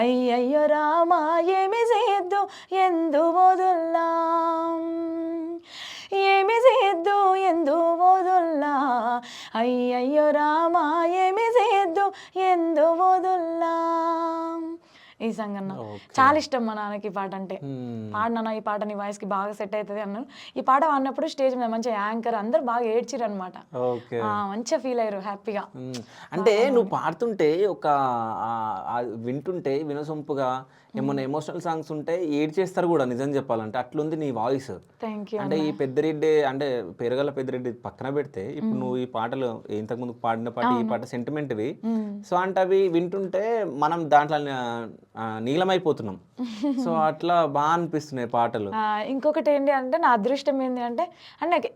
అయ్యయ్యో రామా ఏమి చేద్దు ఎందు వదుల్లా, ఏమి చేద్దు ఎందు వదుల్లా, అయ్యయ్యో రామా ఏమి చేద్దు ఎందు వదుల్లా. ఈ సాంగ్ అన్న చాలా ఇష్టం మా నాన్నకి ఈ పాట అంటే. పాడినా ఈ పాట నీ వాయిస్కి బాగా సెట్ అవుతుంది అన్నారు. ఈ పాట పాడినప్పుడు స్టేజ్ మీద మంచిగా యాంకర్ అందరు బాగా ఏడ్చిరు అనమాట. మంచిగా ఫీల్ అయ్యారు, హ్యాపీగా. అంటే నువ్వు పాడుతుంటే ఒక వింటుంటే వినసొంపుగా ఏమన్నా ఎమోషనల్ సాంగ్స్ ఉంటే ఏడ్చేస్తారు కూడా నిజం చెప్పాలంటే, అట్లుంది నీ వాయిస్. అంటే ఈ పెద్దిరెడ్డి అంటే పెరగల పెద్దిరెడ్డి పక్కన పెడితే ఇప్పుడు నువ్వు ఈ పాటలు ఇంతకుముందు పాడిన పాట, ఈ పాట సెంటిమెంట్వి. సో అంటే అవి వింటుంటే మనం దాంట్లో నీలమైపోతున్నాం. సో అట్లా బాగా అనిపిస్తున్నాయి పాటలు. ఇంకొకటి ఏంటి అంటే నా అదృష్టం ఏంటి అంటే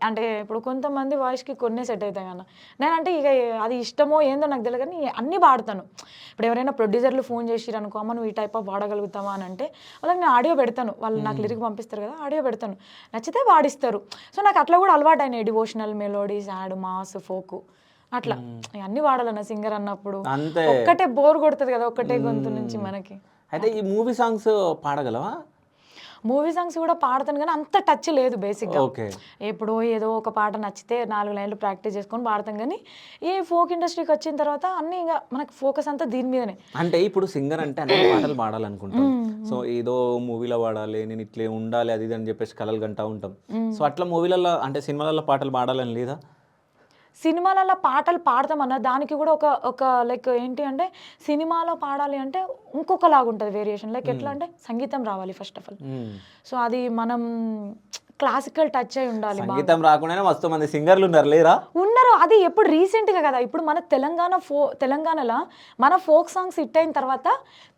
అంటే ఇప్పుడు కొంతమంది వాయిస్కి కొన్ని సెట్ అవుతాయి అన్న. నేనంటే ఇక అది ఇష్టమో ఏందో నాకు తెలియదు కానీ అన్నీ పాడతాను. ఇప్పుడు ఎవరైనా ప్రొడ్యూసర్లు ఫోన్ చేసిరు అనుకో, అమ్మ నువ్వు ఈ టైప్ ఆఫ్ పాడగలుగుతావా అని అంటే వాళ్ళకి నేను ఆడియో పెడతాను. వాళ్ళు నాకు లిరిక్ పంపిస్తారు కదా, ఆడియో పెడతాను, నచ్చితే పాడిస్తారు. సో నాకు అట్లా కూడా అలవాటు అయినాయి, devotional, melody, sad, mass, folk, అట్లా అన్ని వాడాలన్న సింగర్ అన్నప్పుడు. ఒక్కటే బోర్ కొడుతుంది కదా ఒక్కటే గొంతు నుంచి మనకి. అయితే ఈ మూవీ సాంగ్స్ పాడగలవా? మూవీ సాంగ్స్ కూడా పాడతాను కానీ అంత టచ్ లేదు బేసిక్గా. ఎప్పుడో ఏదో ఒక పాట నచ్చితే 4 లైన్లు ప్రాక్టీస్ చేసుకొని పాడతాం. కానీ ఈ ఫోక్ ఇండస్ట్రీకి వచ్చిన తర్వాత అన్ని ఇంకా మనకు ఫోకస్ అంతా దీని మీదనే. అంటే ఇప్పుడు సింగర్ అంటే అన్ని పాటలు పాడాలనుకుంటాం. సో ఏదో మూవీలో పాడాలి, నేను ఇట్లే ఉండాలి అది ఇది అని చెప్పేసి కలలు కంటా ఉంటాం. సో అట్లా మూవీలలో అంటే సినిమాలలో పాటలు పాడాలని లేదా? సినిమాలలో పాటలు పాడతామన్న దానికి కూడా ఒక లైక్ ఏంటి అంటే సినిమాలో పాడాలి అంటే ఇంకొకలాగా ఉంటుంది వేరియేషన్. లైక్ ఎట్లా అంటే సంగీతం రావాలి ఫస్ట్ ఆఫ్ ఆల్. సో అది మనం క్లాసికల్ టచ్ అయి ఉండాలి. సంగీతం రాకుండానే మస్తు మంది సింగర్లు ఉన్నారు. అది ఎప్పుడు రీసెంట్గా కదా, ఇప్పుడు మన తెలంగాణలో మన ఫోక్ సాంగ్స్ హిట్ అయిన తర్వాత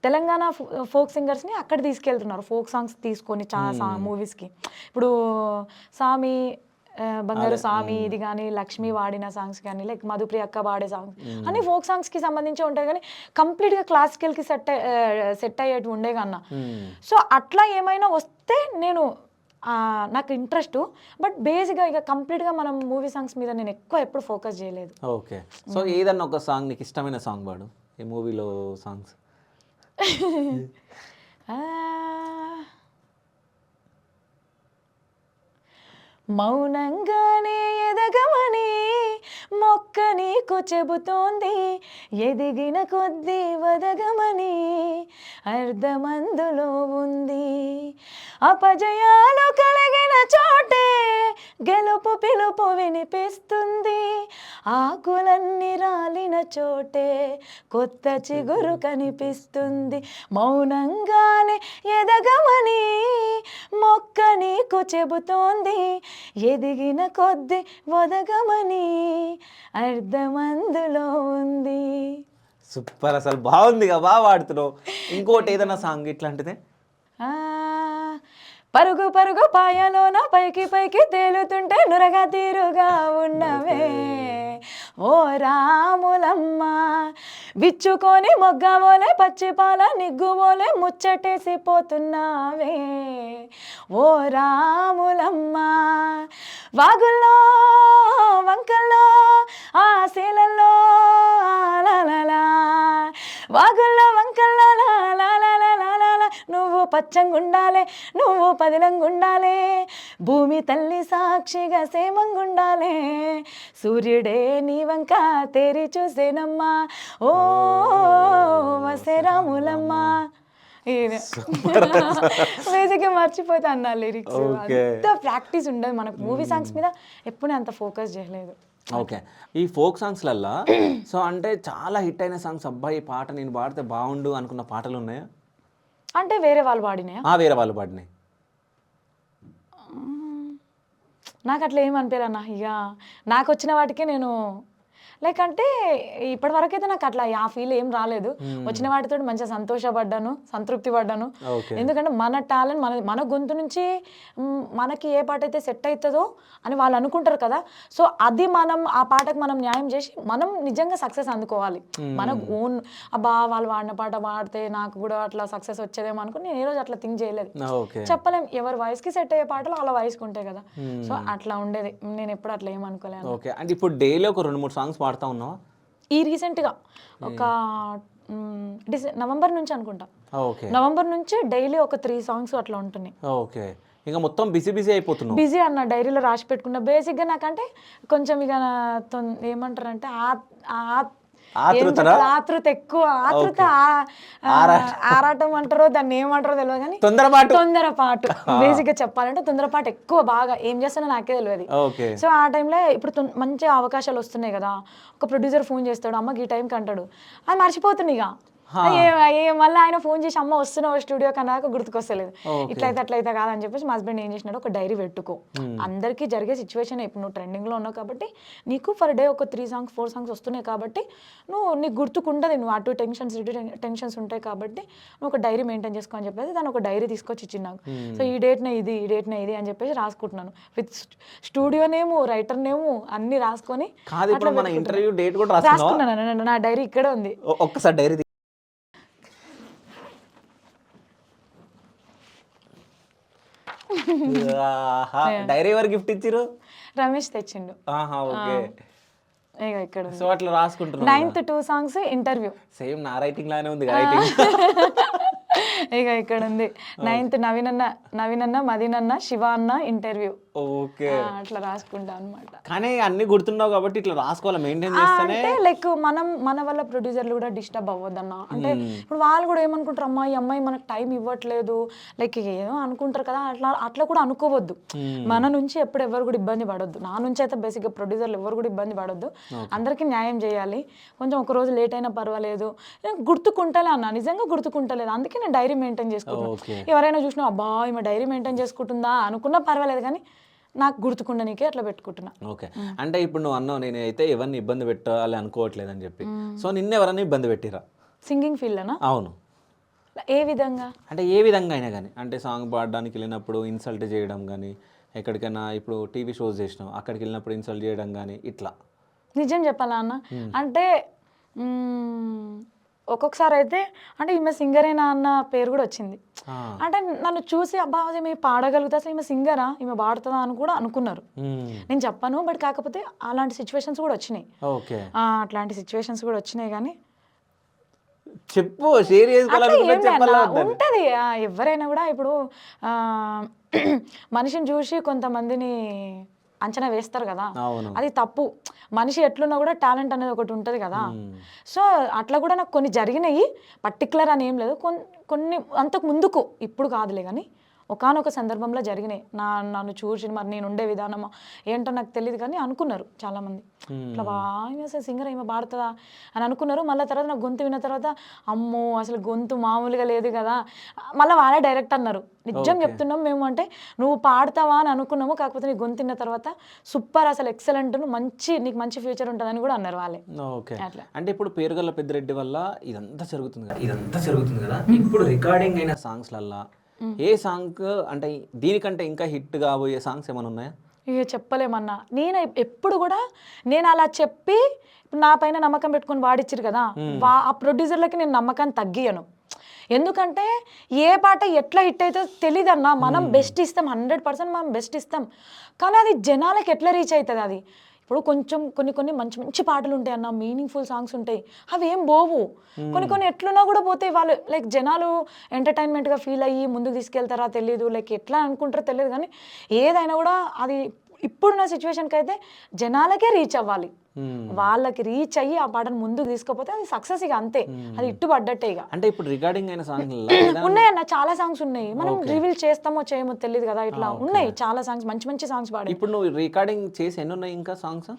తెలంగాణ ఫోక్ సింగర్స్ని అక్కడ తీసుకెళ్తున్నారు. ఫోక్ సాంగ్స్ తీసుకొని చాలా మూవీస్కి. ఇప్పుడు సామి బంగారు స్వామి ఇది కానీ, లక్ష్మి వాడిన సాంగ్స్ కానీ, లైక్ మధుప్రియ అక్క వాడే సాంగ్స్ అన్ని ఫోక్ సాంగ్స్కి సంబంధించి ఉంటాయి కానీ కంప్లీట్గా క్లాసికల్కి సెట్ అయ్యేట్టు ఉండే కన్నా. సో అట్లా ఏమైనా వస్తే నాకు ఇంట్రెస్ట్. బట్ బేసిక్గా ఇక కంప్లీట్గా మనం మూవీ సాంగ్స్ మీద నేను ఎప్పుడు ఫోకస్ చేయలేదు. ఓకే. సో ఏదన్నా ఒక సాంగ్ నీకు ఇష్టమైన సాంగ్ పాడు, ఈ మూవీలో సాంగ్స్. మౌనంగానే ఎదగమని మొక్క నీకు చెబుతోంది, ఎదిగిన కొద్దీ వదగమని అర్ధమందులో ఉంది. అపజయాలు కలిగిన చోటే గెలుపు పిలుపు పిలుపు వినిపిస్తుంది, ఆకులన్నీ రాలిన చోటే కొత్త చిగురు కనిపిస్తుంది, మౌనంగానే ఎదగమని మొక్క నీకు చెబుతోంది, ఎదిగిన కొద్ది ఒదగమని అర్థమందులో ఉంది. సూపర్, అసలు బాగుందిగా, బాగా పాడుతున్నావు. ఇంకోటి ఏదైనా సాంగ్ ఇట్లాంటిదే? ఆ, పరుగు పరుగు పాయలోన పైకి పైకి తేలుతుంటే నురగా తీరుగా ఉన్నవే ఓ రాములమ్మ, విచ్చుకొని మొగ్గవోలే పచ్చిపాల నిగ్గువోలే ముచ్చటేసిపోతున్నావే ఓ రాములమ్మ, వాగుల్లో వంకల్లో ఆ శీలల్లో లాలా, వాగుల్లో వంకల్లో లాలా, నువ్వు పచ్చంగుండాలే నువ్వు పదిలంగుండాలే, భూమి తల్లి సాక్షిగా సేమంగుండాలే, సూర్యుడే నీ వంక తేరి చూసేనమ్మా ఓ వసరాములమ్మ. బేసిక్గా మర్చిపోతా అన్న లిరిక్స్, అంత ప్రాక్టీస్ ఉండదు మనకు. మూవీ సాంగ్స్ మీద ఎప్పుడు అంత ఫోకస్ చేయలేదు. ఓకే, ఈ ఫోక్ సాంగ్స్లల్లా సో అంటే చాలా హిట్ అయిన సాంగ్స్, అబ్బాయి పాట నేను పాడితే బాగుండు అనుకున్న పాటలు ఉన్నాయా? అంటే వేరే వాళ్ళు పాడినాయా? వేరే వాళ్ళు పాడినాయి. నాకు అట్లా ఏమనిపించదన్న, ఇక నాకు వచ్చిన వాటికే నేను లైక్ అంటే ఇప్పటి వరకు అయితే నాకు అట్లా ఆ ఫీల్ ఏం రాలేదు. వచ్చిన వాటితో మంచిగా సంతోషపడ్డాను, సంతృప్తి పడ్డాను. ఎందుకంటే మన టాలెంట్ మన గొంతు నుంచి మనకి ఏ పాట అయితే సెట్ అవుతుందో అని వాళ్ళు అనుకుంటారు కదా. సో అది మనం ఆ పాటకు మనం న్యాయం చేసి మనం నిజంగా సక్సెస్ అందుకోవాలి. మన ఓన్ అబ్బా వాళ్ళు వాడిన పాట పాడితే నాకు కూడా అట్లా సక్సెస్ వచ్చేదేమో అనుకుని నేను ఏ రోజు అట్లా థింక్ చేయలేదు. చెప్పలేం, ఎవరి వాయిస్కి సెట్ అయ్యే పాటలు వాళ్ళ వాయిస్కి ఉంటాయి కదా. సో అట్లా ఉండేది, నేను ఎప్పుడు అట్లా ఏమనుకోలేను. ఓకే, అంటే ఇప్పుడు డైలీ ఒక 2-3 సాంగ్స్ పాడుతా ఉన్నావా? ఈ రీసెంట్గా ఒక నవంబర్ నుంచి అనుకుంటా, ఓకే, నవంబర్ నుంచి డైలీ ఒక 3 సాంగ్స్ అట్లా ఉంటున్నాయి. ఓకే, ఇంకా మొత్తం బిజీ బిజీ అయిపోతున్నావు. బిజీ అన్న, డైరీలో రాసి పెట్టుకున్నా. బేసిక్గా నాకంటే కొంచెం ఇక ఏమంటారంటే ఆతృత ఎక్కువ, ఆతృత ఆరాటం అంటారో దాన్ని ఏమంటారో తెలియదు కానీ తొందరపాటు. బేసిక్గా చెప్పాలంటే తొందరపాటు ఎక్కువ, బాగా ఏం చేస్తానో నాకే తెలియదు. సో ఆ టైంలో ఇప్పుడు మంచి అవకాశాలు వస్తున్నాయి కదా, ఒక ప్రొడ్యూసర్ ఫోన్ చేస్తాడు, అమ్మకి ఈ టైంకి అంటాడు, అది మర్చిపోతుంది ఇక. మళ్ళీ ఆయన ఫోన్ చేసి అమ్మ వస్తున్నావు స్టూడియో కన్నా గుర్తుకొస్తలేదు, ఇట్లయితే అట్లయితే కాదని చెప్పేసి మా హస్బెండ్ ఏం చేసినాడు, ఒక డైరీ పెట్టుకో. అందరికీ జరిగే సిచ్యువేషన్, ఇప్పుడు నువ్వు ట్రెండింగ్లో ఉన్నావు కాబట్టి నీకు ఫర్ డే ఒక 3 సాంగ్స్ 4 సాంగ్స్ వస్తున్నాయి కాబట్టి నీకు గుర్తుకుంటుంది, నువ్వు అటు టెన్షన్స్ ఉంటాయి కాబట్టి నువ్వు ఒక డైరీ మెయింటైన్ చేసుకో అని చెప్పేసి దాన్ని ఒక డైరీ తీసుకొచ్చి ఇచ్చింది నాకు. సో ఈ డేట్నే ఇది, ఈ డేట్నే ఇది అని చెప్పేసి రాసుకుంటున్నాను. విత్ స్టూడియో నేము, రైటర్ నేము అన్ని రాసుకొని రాసుకున్నాను. నా డైరీ ఇక్కడే ఉంది. ఒక్కసారి డైరీ డైరీ ఎవరు గిఫ్ట్ ఇచ్చిరు? రమేష్ తెచ్చిండు. ఇక్కడ సో అట్లా రాసుకుంటున్నా. 9th 2 సాంగ్స్ ఇంటర్వ్యూ, సేమ్ నా రైటింగ్ లానే ఉంది రైటింగ్. ఇక్కడ ఉంది 9th నవీన్ అన్న మదీన్ అన్న శివ అన్న ఇంటర్వ్యూ. ఓకే, అట్లా రాసుకుంటా అనమాట. కానీ అన్ని గుర్తున్నావు కాబట్టి ఇట్లా రాసుకోవాలి, మెయింటైన్ చేస్తేనే. అంటే లైక్ మన వల్ల ప్రొడ్యూసర్లు కూడా డిస్టర్బ్ అవ్వద్దన్న. అంటే ఇప్పుడు వాళ్ళు కూడా ఏమనుకుంటారు, అమ్మా ఈ అమ్మాయి మనకు టైం ఇవ్వట్లేదు లైక్ ఏదో అనుకుంటారు కదా, అట్లా కూడా అనుకోవద్దు. మన నుంచి ఎప్పుడు ఎవరు కూడా ఇబ్బంది పడొద్దు. నా నుంచి అయితే బేసిక్గా ప్రొడ్యూసర్లు ఎవరు కూడా ఇబ్బంది పడొద్దు, అందరికీ న్యాయం చేయాలి. కొంచెం ఒక రోజు లేట్ అయినా పర్వాలేదు, గుర్తుకుంటలే అన్న, నిజంగా గుర్తుకుంటలేదు. అందుకే నేను డైరీ మెయింటైన్ చేసుకుంటాను. ఎవరైనా చూసినా అబ్బా ఈమె డైరీ మెయింటైన్ చేసుకుంటుందా అనుకున్నా పర్వాలేదు, కానీ నాకు గుర్తుకుండనికే అట్లా పెట్టుకుంటున్నా. ఓకే, అంటే ఇప్పుడు నువ్వు అన్నావు నేను అయితే ఎవరిని ఇబ్బంది పెట్టాలి అనుకోవట్లేదు అని చెప్పి. సో నిన్న ఎవరైనా ఇబ్బంది పెట్టిరా సింగింగ్ ఫీల్డ్లోనా? అవును. ఏ విధంగా అంటే ఏ విధంగా అయినా కానీ, అంటే సాంగ్ పాడడానికి వెళ్ళినప్పుడు ఇన్సల్ట్ చేయడం కానీ, ఎక్కడికైనా ఇప్పుడు టీవీ షోస్ చేసినావు అక్కడికి వెళ్ళినప్పుడు ఇన్సల్ట్ చేయడం కానీ ఇట్లా? నిజం చెప్పాలా అన్న, అంటే ఒక్కొక్కసారి అయితే అంటే ఈమె సింగరేనా అన్న పేరు కూడా వచ్చింది. అంటే నన్ను చూసి అబ్బా ఈమె పాడగలుగుతా, అసలు ఈమె సింగరా, ఈమె పాడుతుందా అని కూడా అనుకున్నారు. నేను చెప్పాను, బట్ కాకపోతే అలాంటి సిచ్యువేషన్స్ కూడా వచ్చినాయి. అట్లాంటి సిచ్యువేషన్స్ కూడా వచ్చినాయి, కానీ చెప్పు, షేర్ ఉంటది. ఎవరైనా కూడా ఇప్పుడు మనిషిని చూసి కొంతమందిని అంచనా వేస్తారు కదా, అది తప్పు. మనిషి ఎట్లున్నా కూడా టాలెంట్ అనేది ఒకటి ఉంటుంది కదా. సో అట్లా కూడా నాకు కొన్ని జరిగినాయి, పర్టికులర్ అని ఏం లేదు. కొన్ని అంతకు ముందుకు, ఇప్పుడు కాదులే కానీ ఒకానొక సందర్భంలో జరిగినాయి. నన్ను చూసి మరి నేను ఉండే విధానం ఏంటో నాకు తెలియదు కానీ అనుకున్నారు చాలామంది, ఇట్లా బాగా అసలు సింగర్ ఏమో పాడుతుందా అని అనుకున్నారు. మళ్ళీ తర్వాత నాకు గొంతు విన్న తర్వాత అమ్మో అసలు గొంతు మామూలుగా లేదు కదా, మళ్ళీ వాళ్ళే డైరెక్ట్ అన్నారు నిజం చెప్తున్నాం మేము, అంటే నువ్వు పాడతావా అని అనుకున్నాము, కాకపోతే నీ గొంతు విన్న తర్వాత సూపర్ అసలు ఎక్సలెంట్, నీకు మంచి ఫ్యూచర్ ఉంటుందని కూడా అన్నారు వాళ్ళే. ఓకే, అంటే ఇప్పుడు పేరుగల్ల పెద్దిరెడ్డి వల్ల ఇదంతా జరుగుతుంది కదా, ఇప్పుడు రికార్డింగ్ అయిన సాంగ్స్లల్లా ఏ సాంగ్ అంటే దీనికంటే ఇంకా హిట్ కాబోయే సాంగ్స్ ఏమైనా ఉన్నాయా? ఇక చెప్పలేమన్నా. నేను ఎప్పుడు కూడా నేను అలా చెప్పి నా పైన నమ్మకం పెట్టుకొని వాడిచ్చారు కదా, ఆ ప్రొడ్యూసర్లకి నేను నమ్మకాన్ని తగ్గియను. ఎందుకంటే ఏ పాట ఎట్లా హిట్ అవుతుందో తెలియదన్నా. మనం బెస్ట్ ఇస్తాం, 100% మనం బెస్ట్ ఇస్తాం, కానీ అది జనాలకి ఎట్లా రీచ్ అవుతుంది అది. ఇప్పుడు కొంచెం కొన్ని మంచి పాటలు ఉంటాయి అన్న, మీనింగ్ఫుల్ సాంగ్స్ ఉంటాయి, అవి ఏం పోవు. కొన్ని ఎట్లున్నా కూడా పోతాయి. వాళ్ళు లైక్ జనాలు ఎంటర్టైన్మెంట్గా ఫీల్ అయ్యి ముందుకు తీసుకెళ్తారా తెలియదు, లైక్ ఎట్లా అనుకుంటారో తెలియదు, కానీ ఏదైనా కూడా అది ఇప్పుడున్న సిచ్యువేషన్కి అయితే జనాలకే రీచ్ అవ్వాలి. వాళ్ళకి రీచ్ అయ్యి ఆ పాటను ముందుకు తీసుకపోతే అది సక్సెస్, ఇక అంతే, అది ఇట్టుబడ్డట్టే. ఇక అంటే ఇప్పుడు రికార్డింగ్ అయిన సాంగ్ ఉన్నాయన్న, చాలా సాంగ్స్ ఉన్నాయి, మనం రివీల్ చేస్తామో చేయమో తెలియదు కదా, ఇట్లా ఉన్నాయి చాలా సాంగ్స్, మంచి సాంగ్స్ పాడి. ఇప్పుడు నువ్వు రికార్డింగ్ చేసి ఎన్ని ఉన్నాయి ఇంకా సాంగ్స్?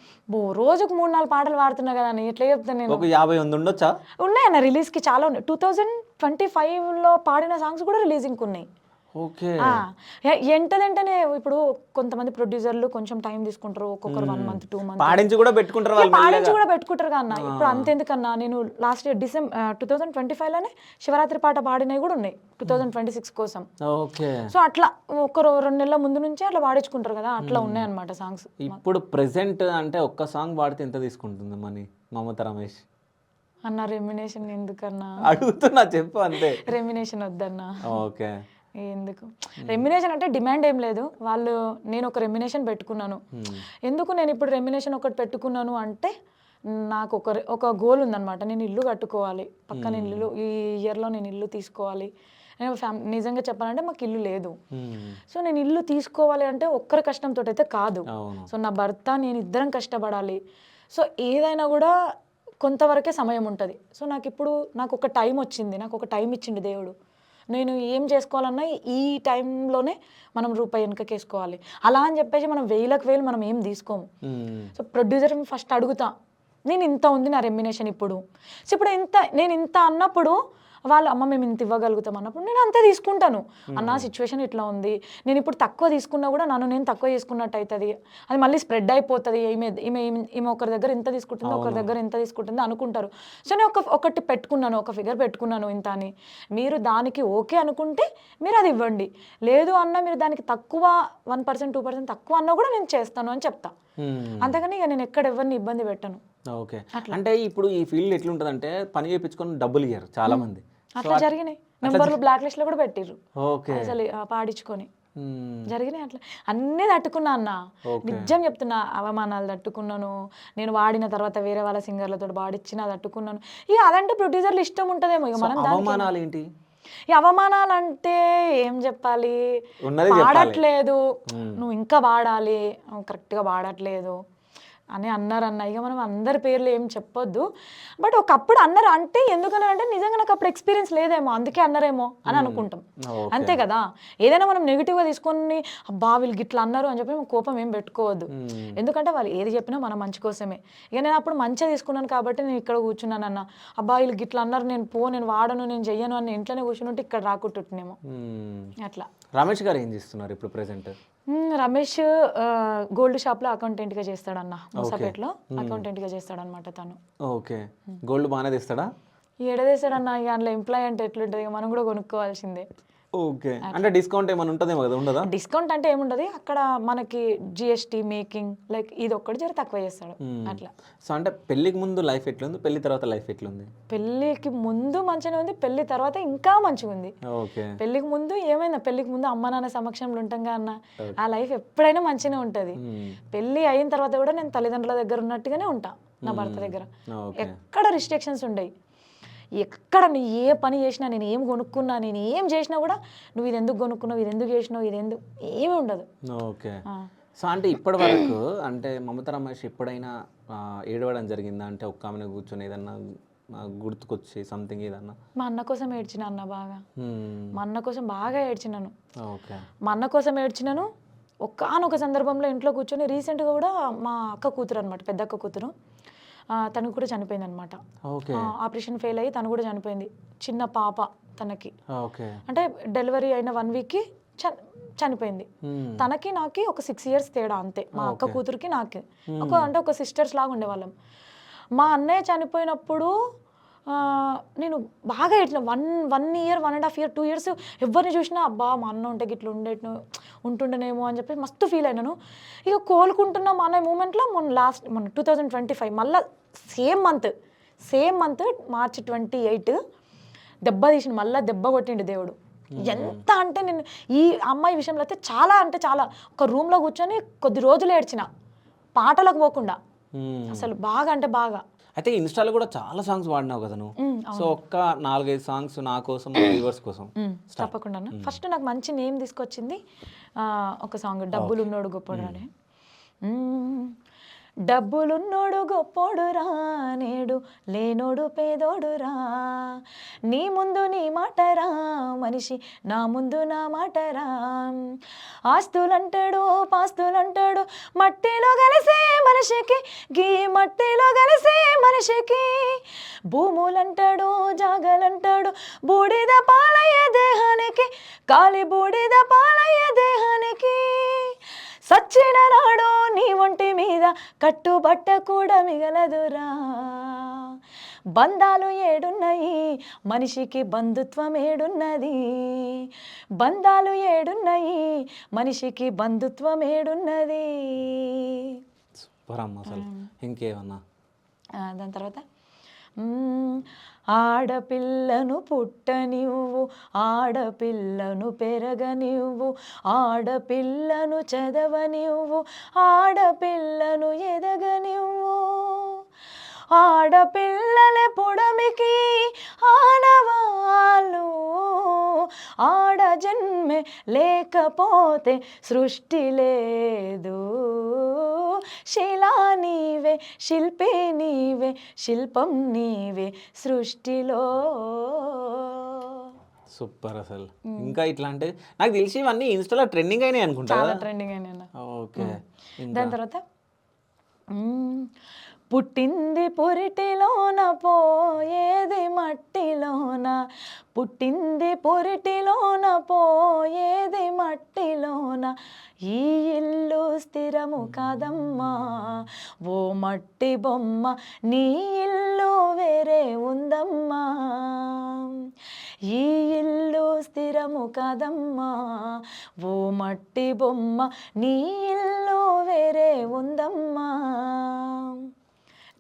రోజుకు 3-4 పాటలు పాడుతున్నా కదా అని ఎట్లా చెప్తాను నేను. ఒక 50 ఉండొచ్చా? ఉన్నాయన్న, రిలీజ్కి చాలా ఉన్నాయి. 2025లో పాడిన సాంగ్స్ కూడా రిలీజింగ్కి ఉన్నాయి. ఓకే, ఎంటదంటేనే ఇప్పుడు కొంతమంది ప్రొడ్యూసర్లు కొంచెం టైం తీసుకుంటారు, ఒక్కొక్కరు 1 month 2 months పాడించి కూడా పెట్టుకుంటారు కన్నా. ఇప్పుడు అంతెందుకన్నా, నేను లాస్ట్ ఇయర్ 2025లోనే శివరాత్రి పాట పాడినవి కూడా ఉన్నాయి 2026 కోసం. ఓకే, సో అట్లా 1-2 నెలల ముందు నుంచి అట్లా పాడించుకుంటారు కదా, అట్లా ఉన్నాయన్నమాట సాంగ్స్. ఇప్పుడు ప్రెసెంట్ అంటే ఒక్క సాంగ్ పాడితే ఎంత తీసుకుంటుంది మనీ మమతా రమేష్ అన్న? రెమ్యునేషన్ ఎందుకన్నా అడుగుతున్నా, చెప్పు అంతే. రెమ్యునేషన్ వద్దన్నా. ఓకే, ఎందుకు రెమ్యునేషన్ అంటే డిమాండ్ ఏం లేదు. నేను ఒక రెమ్యునేషన్ పెట్టుకున్నాను. ఎందుకు నేను ఇప్పుడు రెమ్యునేషన్ ఒకటి పెట్టుకున్నాను అంటే, నాకు ఒక గోల్ ఉందన్నమాట. నేను ఇల్లు కట్టుకోవాలి, పక్క నేను ఇల్లు ఈ ఇయర్లో నేను ఇల్లు తీసుకోవాలి. నేను నిజంగా చెప్పాలంటే మాకు ఇల్లు లేదు. సో నేను ఇల్లు తీసుకోవాలి అంటే ఒక్కరి కష్టంతో అయితే కాదు. సో నా భర్త నేను ఇద్దరం కష్టపడాలి. సో ఏదైనా కూడా కొంతవరకే సమయం ఉంటుంది. సో నాకు ఒక టైం వచ్చింది, నాకు ఒక టైం ఇచ్చిండు దేవుడు. నేను ఏం చేసుకోవాలన్నా ఈ టైంలోనే మనం రూపాయి వెనకకేసుకోవాలి. అలా అని చెప్పేసి మనం 1000 మనం ఏం తీసుకోము. సో ప్రొడ్యూసర్ని ఫస్ట్ అడుగుతా, నేను ఇంత ఉంది నా రెమ్యునేషన్ ఇప్పుడు. సో ఇప్పుడు నేను ఇంత అన్నప్పుడు వాళ్ళు అమ్మ మేము ఇంత ఇవ్వగలుగుతాం అన్నప్పుడు నేను అంతే తీసుకుంటాను. అన్న సిచ్యువేషన్ ఇట్లా ఉంది, నేను ఇప్పుడు తక్కువ తీసుకున్నా కూడా నేను తక్కువ తీసుకున్నట్టు అవుతుంది, అది మళ్ళీ స్ప్రెడ్ అయిపోతుంది. ఈమె ఒకరి దగ్గర ఇంత తీసుకుంటుంది, ఒకరి దగ్గర ఇంత తీసుకుంటుంది అనుకుంటారు. సో నేను ఒకటి పెట్టుకున్నాను, ఒక ఫిగర్ పెట్టుకున్నాను ఇంత అని. మీరు దానికి ఓకే అనుకుంటే మీరు అది ఇవ్వండి, లేదు అన్న మీరు దానికి తక్కువ 1% 2% తక్కువ అన్నా కూడా నేను చేస్తాను అని చెప్తా. అంతేగాని ఇక నేను ఎక్కడ ఎవరిని ఇబ్బంది పెట్టను. ఓకే, అంటే ఇప్పుడు ఈ ఫీల్డ్ ఎట్లుంటుందంటే పని చేయించుకొని డబ్బులు ఇయ్యారు చాలా మంది. అట్లా జరిగినాయి, నెంబర్లు బ్లాక్ లిస్ట్ లో కూడా పెట్టిర్రు. ఓకే, అసలు పాడించుకొని జరిగినాయి అట్లా. అన్నీ తట్టుకున్నా అన్న, నిజం చెప్తున్నా. అవమానాలు తట్టుకున్నాను, నేను వాడిన తర్వాత వేరే వాళ్ళ సింగర్లతో పాడిచ్చినా తట్టుకున్నాను. ఇక అదంటే ప్రొడ్యూసర్లు ఇష్టం ఉంటుందేమో. ఇక మనం అవమానాలు ఏంటి? ఈ అవమానాలు అంటే ఏం చెప్పాలి, పాడట్లేదు నువ్వు ఇంకా పాడాలి, కరెక్ట్గా పాడట్లేదు అని అన్నారన్న. ఇక మనం అందరి పేర్లు ఏం చెప్పొద్దు, బట్ ఒకప్పుడు అన్నారు. అంటే ఎందుకనంటే నిజంగా నాకు అప్పుడు ఎక్స్పీరియన్స్ లేదేమో అందుకే అన్నారేమో అని అనుకుంటాం, అంతే కదా. ఏదైనా మనం నెగిటివ్గా తీసుకొని అబ్బా వీళ్ళు గిట్లా అన్నారు అని చెప్పి కోపం ఏం పెట్టుకోవద్దు. ఎందుకంటే వాళ్ళు ఏది చెప్పినా మన మంచి కోసమే. ఇక నేను అప్పుడు మంచిగా తీసుకున్నాను కాబట్టి నేను ఇక్కడ కూర్చున్నాను అన్న. అబ్బా వీళ్ళు గిట్లా అన్నారు, నేను వాడను, నేను చెయ్యను అని ఇంట్లోనే కూర్చుంటే ఇక్కడ రాకుంటున్నామో అట్లా. రమేష్ గారు ఏం చేస్తున్నారు ఇప్పుడు ప్రెసెంట్? రమేష్ గోల్డ్ షాప్ లో అకౌంటెంట్ గా చేస్తాడన్న, మూసాపేటలో అకౌంటెంట్ గా చేస్తాడనమాట తను. ఓకే, గోల్డ్ బాగానే తెస్తాడా? ఏడదేస్తాడన్న, ఇక అందులో ఎంప్లాయ్ అంటే ఎట్లుంటుంది, ఇక మనం కూడా కొనుక్కోవాల్సిందే. ఓకే, అంటే డిస్కౌంట్ ఏమైనా ఉంటుందేమో కదా? ఉండదా? డిస్కౌంట్ అంటే ఏముండదు, అక్కడ మనకి జిఎస్టీ మేకింగ్ లైక్ ఇది ఒక్కటి జర తక్కువ చేస్తాడు అట్లా. సో అంటే పెళ్లికి ముందు లైఫ్ ఎట్లుంది, పెళ్లి తర్వాత లైఫ్ ఎట్లుంది? పెళ్లికి ముందు మంచిగానే ఉంది, పెళ్లి తర్వాత ఇంకా మంచిగా ఉంది. ఓకే, పెళ్లికి ముందు ఏమైందా, పెళ్లికి ముందు అమ్మ నాన్న సమక్షంలో ఉంటాం అన్న, ఆ లైఫ్ ఎప్పుడైనా మంచిగానే ఉంటుంది. పెళ్లి అయిన తర్వాత కూడా నేను తల్లిదండ్రుల దగ్గర ఉన్నట్టుగానే ఉంటా, నా భర్త దగ్గర ఎక్కడ రిస్ట్రిక్షన్స్ ఉండవు. ఎక్కడ నీ ఏ పని చేసినా, నేను ఏం కొనుక్కున్నా, నేను ఏం చేసినా కూడా నువ్వు ఇది ఎందుకు కొనుక్కున్నావు, ఇది ఎందుకు చేసినావు, ఇది ఎందుకు, ఏమీ ఉండదు. ఓకే, సో అంటే ఇప్పటి వరకు అంటే మమతా రమేష్ ఎప్పుడైనా ఏడవడం జరిగిందా? అంటే ఒక్క ఆమెను కూర్చొని ఏదన్నా నాకు గుర్తుకొచ్చి సంథింగ్ ఏదన్నా. మా అన్న కోసం ఏడ్చిన అన్న బాగా, మా అన్న కోసం బాగా ఏడ్చినాను. ఓకే. మా అన్న కోసం ఏడ్చినాను. ఒకానొక సందర్భంలో ఇంట్లో కూర్చొని రీసెంట్గా కూడా మా అక్క కూతురు అనమాట, పెద్ద అక్క కూతురు, తను కూడా చనిపోయింది అనమాట. ఓకే. ఆపరేషన్ ఫెయిల్ అయ్యి తను కూడా చనిపోయింది. చిన్న పాప తనకి, ఓకే. అంటే డెలివరీ అయిన 1 వీక్కి చనిపోయింది. తనకి నాకి ఒక 6 years తేడా అంతే, మా అక్క కూతురికి నాకు అంటే ఒక సిస్టర్స్ లాగా ఉండేవాళ్ళం. మా అన్నయ్య చనిపోయినప్పుడు నేను బాగా ఏడ్చిన. 1 year 1.5 year 2 years ఎవరిని చూసినా అబ్బా మా అన్న ఉంటే గిట్లా ఉంటుండేనేమో అని చెప్పి మస్తు ఫీల్ అయినాను. ఇక కోలుకుంటున్నాం అనే మూమెంట్లో మొన్న 2025 మళ్ళీ సేమ్ మంత్ March 28 దెబ్బ తీసిన, మళ్ళీ దెబ్బ కొట్టిండు దేవుడు. ఎంత అంటే నేను ఈ అమ్మాయి విషయంలో అయితే చాలా అంటే చాలా, ఒక రూమ్లో కూర్చొని కొద్ది రోజులు ఏడ్చిన, పాటలకు పోకుండా అసలు బాగా అంటే బాగా. అయితే ఇన్స్టాలో కూడా చాలా సాంగ్స్ వాడినావు కదా నువ్వు. సో ఒక్క 4-5 సాంగ్స్ నా కోసం, వ్యూవర్స్ కోసం. తప్పకుండా. ఫస్ట్ నాకు మంచి నేమ్ తీసుకొచ్చింది ఒక సాంగ్, డబ్బులున్నోడు గొప్పోడు అని. డబ్బులున్నోడు గొప్పోడురా, నేడు లేనోడు పేదోడురా, నీ ముందు నీ మాటరా మనిషి, నా ముందు నా మాటరా, ఆస్తులంటాడు పాస్తులంటాడు మట్టిలో కలిసే మనిషికి, గీ మట్టిలో కలిసే మనిషికి, భూములంటాడు జాగలంటాడు బూడిద పాలయ్య దేహానికి, కాలి బూడిద పాలయ్య దేహానికి, సచ్చిన నాడు నీ ఒంటి మీద కట్టుబట్ట కూడా మిగలదురా, బంధాలు ఏడున్నాయి మనిషికి బంధుత్వం ఏడున్నది, బంధాలు ఏడున్నాయి మనిషికి బంధుత్వం ఏడున్నది. సూపర్ అమ్మ అసలు. ఇంకేమన్నా? దాని తర్వాత ఆడపిల్లను పుట్టనివ్వు, ఆడపిల్లను పెరగనివ్వు, ఆడపిల్లను చదవనివ్వు, ఆడపిల్లను ఎదగనివ్వు, ఆడపిల్లల పొడమికి ఆనవాళ్ళు, ఆడ జన్మే లేకపోతే సృష్టి లేదు, శిలా నీవే శిల్పి నీవే శిల్పం నీవే సృష్టిలో. సూపర్ అసలు. ఇంకా ఇట్లా అంటే నాకు తెలిసి ఇవన్నీ ఇన్స్టాలో ట్రెండింగ్ అయినాయి అనుకుంటా. చాలా ట్రెండింగ్ అయినా. ఓకే. దాని తర్వాత పుట్టింది పురిటిలోన పోయేది మట్టిలోన, పుట్టింది పురిటిలోన పోయేది మట్టిలోన, ఈ ఇల్లు స్థిరము కాదమ్మా ఓ మట్టి బొమ్మ, నీ ఇల్లు వేరే ఉందమ్మా, ఈ ఇల్లు స్థిరము కాదమ్మా ఓ మట్టి బొమ్మ, నీ ఇల్లు వేరే ఉందమ్మా.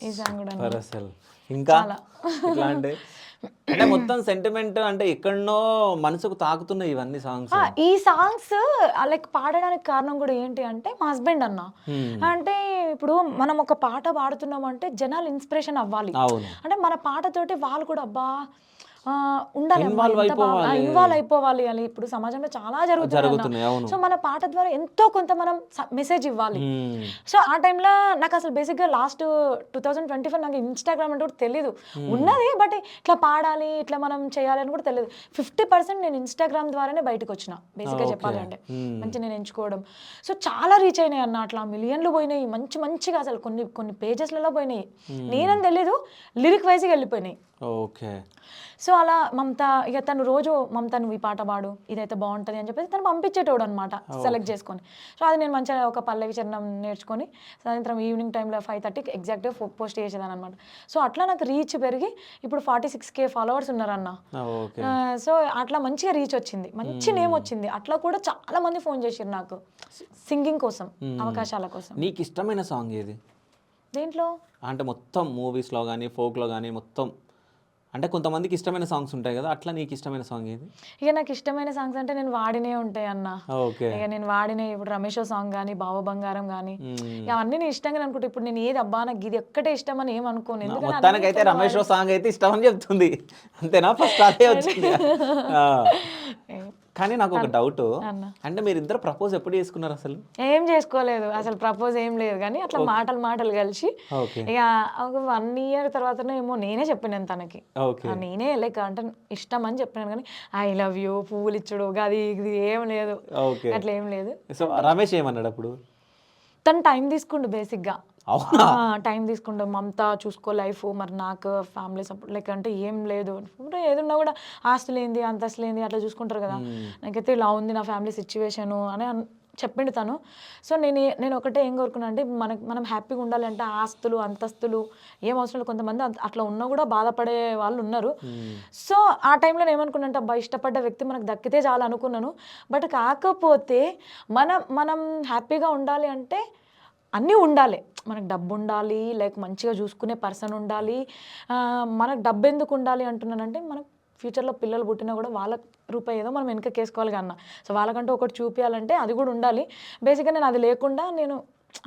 ఈ సాంగ్ కూడా అసలు ఇంకా ఇట్లా అంటే మొత్తం సెంటిమెంట్ అంటే ఎక్కడనో మనసుకు తాకుతున్నాయి ఇవన్నీ సాంగ్స్. ఈ సాంగ్స్ లైక్ పాడడానికి కారణం కూడా ఏంటి అంటే మా హస్బెండ్ అన్న. అంటే ఇప్పుడు మనం ఒక పాట పాడుతున్నాం అంటే జనాలు ఇన్స్పిరేషన్ అవ్వాలి, అంటే మన పాటతోటి వాళ్ళు కూడా అబ్బా ఉండాలి, ఇన్వాల్వ్ అయిపోవాలి అని. ఇప్పుడు సమాజంలో చాలా జరుగుతుంది. సో మన పాట ద్వారా ఎంతో కొంత మనం మెసేజ్ ఇవ్వాలి. సో ఆ టైంలో నాకు అసలు బేసిక్గా లాస్ట్ 2024 నాకు ఇన్స్టాగ్రామ్ అంటే కూడా తెలియదు, ఉన్నది బట్ ఇట్లా పాడాలి ఇట్లా మనం చేయాలి అని కూడా తెలియదు. 50% నేను ఇన్స్టాగ్రామ్ ద్వారానే బయటకు వచ్చిన బేసిక్గా చెప్పాలి అంటే, మంచి నేను ఎంచుకోవడం. సో చాలా రీచ్ అయినాయి అన్న, అట్లా మిలియన్లు పోయినాయి, మంచిగా అసలు కొన్ని పేజెస్లలో పోయినాయి. నేనని తెలీదు, లిరిక్ వైజ్గా వెళ్ళిపోయినాయి. ఓకే. సో అలా మమత ఇక తను రోజు మమత నువ్వు ఈ పాట పాడు ఇదైతే బాగుంటుంది అని చెప్పేసి తను పంపించేటోడు అనమాట సెలెక్ట్ చేసుకొని. సో అది నేను మంచిగా ఒక పల్లవి చరణం నేర్చుకొని సాయంత్రం ఈవినింగ్ టైంలో 5:30 ఎగ్జాక్ట్గా పోస్ట్ చేసేదాన్ని అనమాట. సో అట్లా నాకు రీచ్ పెరిగి ఇప్పుడు 46K ఫాలోవర్స్ ఉన్నారన్న. సో అట్లా మంచిగా రీచ్ వచ్చింది, మంచి నేమ్ వచ్చింది. అట్లా కూడా చాలా మంది ఫోన్ చేసారు నాకు సింగింగ్ కోసం, అవకాశాల కోసం. నీకు ఇష్టమైన సాంగ్ ఏది దేంట్లో అంటే మొత్తం మూవీస్లో కానీ ఫోక్లో కానీ మొత్తం అంటే కొంతమందికి ఇష్టమైన సాంగ్స్ ఉంటాయి కదా, అట్లా నీకు ఇష్టమైన సాంగ్ ఏది? ఇక నాకు ఇష్టమైన సాంగ్స్ అంటే నేను వాడినే ఉంటాయి అన్న. ఇక నేను వాడినే ఇప్పుడు రమేష్ సాంగ్ కానీ బావ బంగారం కానీ అవన్నీ నేను ఇష్టంగా అనుకుంటా. ఇప్పుడు నేను ఏది అబ్బా నాకు ఇది ఒక్కటే ఇష్టం అని ఏమనుకోను, ఎందుకంటే రమేష్ సాంగ్ అయితే ఇష్టం అని చెప్తుంది అంతేనా? ఫస్ట్ అదే వచ్చింది. కానీ నాకు ఒక డౌట్, అన్న. అంటే మీరు ఇద్దరు ప్రపోజ్ ఎప్పుడు చేసుకున్నారు అసలు? ఏం చేసుకోలేదు అసలు, ప్రపోజ్ ఏం లేదు కానీ అట్లా మాటలు కలిసి ఓకే ఇక ఒక 1 year తర్వాతనే ఏమో నేనే చెప్పినాను తనకి. ఓకే నేనే లైక్ అంటే ఇష్టం అని చెప్పినాను కానీ ఐ లవ్ యూ పువ్వులు ఇచ్చుడు అది ఇది ఏం లేదు, ఓకే. అట్లా ఏం లేదు. సో రమేష్ ఏమన్నాడు అప్పుడు? తను టైం తీసుకుండు బేసిక్గా, అవునా? టైం తీసుకుంటాం మమతా చూసుకో లైఫ్, మరి నాకు ఫ్యామిలీ సపోర్ట్ లైక్ అంటే ఏం లేదు, ఇప్పుడు ఏదున్నా కూడా ఆస్తులేంది అంతస్తులేంది అట్లా చూసుకుంటారు కదా, నాకైతే ఇలా ఉంది నా ఫ్యామిలీ సిచ్యువేషను అని చెప్పిండు తను. సో నేను ఒకటే ఏం కోరుకున్నా అంటే మనం హ్యాపీగా ఉండాలంటే ఆస్తులు అంతస్తులు ఏం అవసరం లేదు. కొంతమంది అట్లా ఉన్నా కూడా బాధపడే వాళ్ళు ఉన్నారు. సో ఆ టైంలో నేను ఏమనుకున్నా అంటే అబ్బా ఇష్టపడ్డ వ్యక్తి మనకు దక్కితే చాలు అనుకున్నాను. బట్ కాకపోతే మనం హ్యాపీగా ఉండాలి అంటే అన్నీ ఉండాలి, మనకు డబ్బు ఉండాలి, లైక్ మంచిగా చూసుకునే పర్సన్ ఉండాలి. మనకు డబ్బు ఎందుకు ఉండాలి అంటున్నానంటే మనకు ఫ్యూచర్లో పిల్లలు పుట్టినా కూడా వాళ్ళ రూపాయి ఏదో మనం వెనకకేసుకోవాలి కన్నా, సో వాళ్ళకంటూ ఒకటి చూపించాలంటే అది కూడా ఉండాలి. బేసిక్గా నేను అది లేకుండా నేను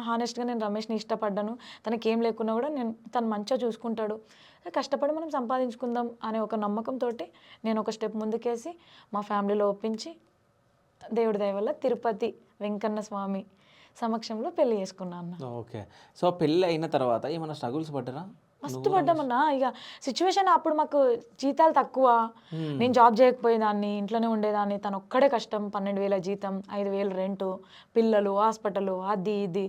హానెస్ట్గా నేను రమేష్ని ఇష్టపడ్డాను. తనకి ఏం లేకున్నా కూడా తను మంచిగా చూసుకుంటాడు, కష్టపడి మనం సంపాదించుకుందాం అనే ఒక నమ్మకంతో నేను ఒక స్టెప్ ముందుకేసి మా ఫ్యామిలీలో ఒప్పించి దేవుడి దయ వల్ల తిరుపతి వెంకన్న స్వామి సమక్షంలో పెళ్లి చేసుకున్నాను. ఓకే. సో పెళ్ళి అయిన తర్వాత ఏమైనా స్ట్రగుల్స్ పడ్డారా? మస్తు పడ్డామన్నా. ఇక సిచ్యువేషన్ అప్పుడు మాకు జీతాలు తక్కువ, నేను జాబ్ చేయకపోయేదాన్ని, ఇంట్లోనే ఉండేదాన్ని. తను ఒక్కడే కష్టం, 12,000 జీతం, 5,000 రెంటు, పిల్లలు, హాస్పిటల్, అది ఇది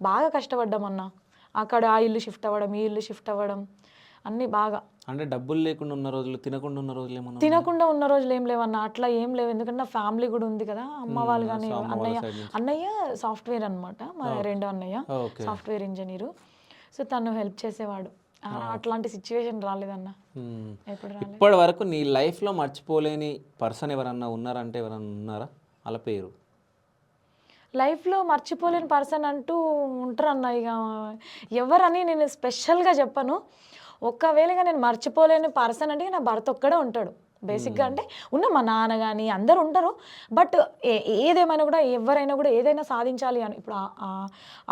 బాగా కష్టపడ్డామన్నా. అక్కడ ఆ ఇల్లు షిఫ్ట్ అవ్వడం, ఈ ఇల్లు షిఫ్ట్ అవ్వడం అన్నీ బాగా. అంటే డబ్బులు లేకుండా ఉన్న రోజులు, తినకుండా ఉన్న రోజులు ఏమన్నా? తినకుండా ఉన్న రోజులు ఏం లేవన్నా, అట్లా ఏం లేవు. ఎందుకంటే నా ఫ్యామిలీ కూడా ఉంది కదా, అమ్మ వాళ్ళు కానీ అన్నయ్య సాఫ్ట్వేర్ అనమాట, మా రెండో అన్నయ్య సాఫ్ట్వేర్ ఇంజనీరు. సో తను హెల్ప్ చేసేవాడు. అట్లాంటి సిచ్యువేషన్ రాలేదన్న ఎప్పుడు రాలేదు. ఇప్పటి వరకు నీ లైఫ్లో మర్చిపోలేని పర్సన్ ఎవరన్నా ఉన్నారంటే ఎవరన్నా ఉన్నారా అలా పేరు? లైఫ్లో మర్చిపోలేని పర్సన్ అంటూ ఉంటారన్న. ఇక ఎవరని నేను స్పెషల్గా చెప్పను. ఒకవేళగా నేను మర్చిపోలేని పర్సన్ అంటే నా భర్త ఒక్కడే ఉంటాడు బేసిక్గా. అంటే ఉన్న మా నాన్న కానీ అందరు ఉంటారు. బట్ ఏదేమైనా కూడా ఎవరైనా కూడా ఏదైనా సాధించాలి అని, ఇప్పుడు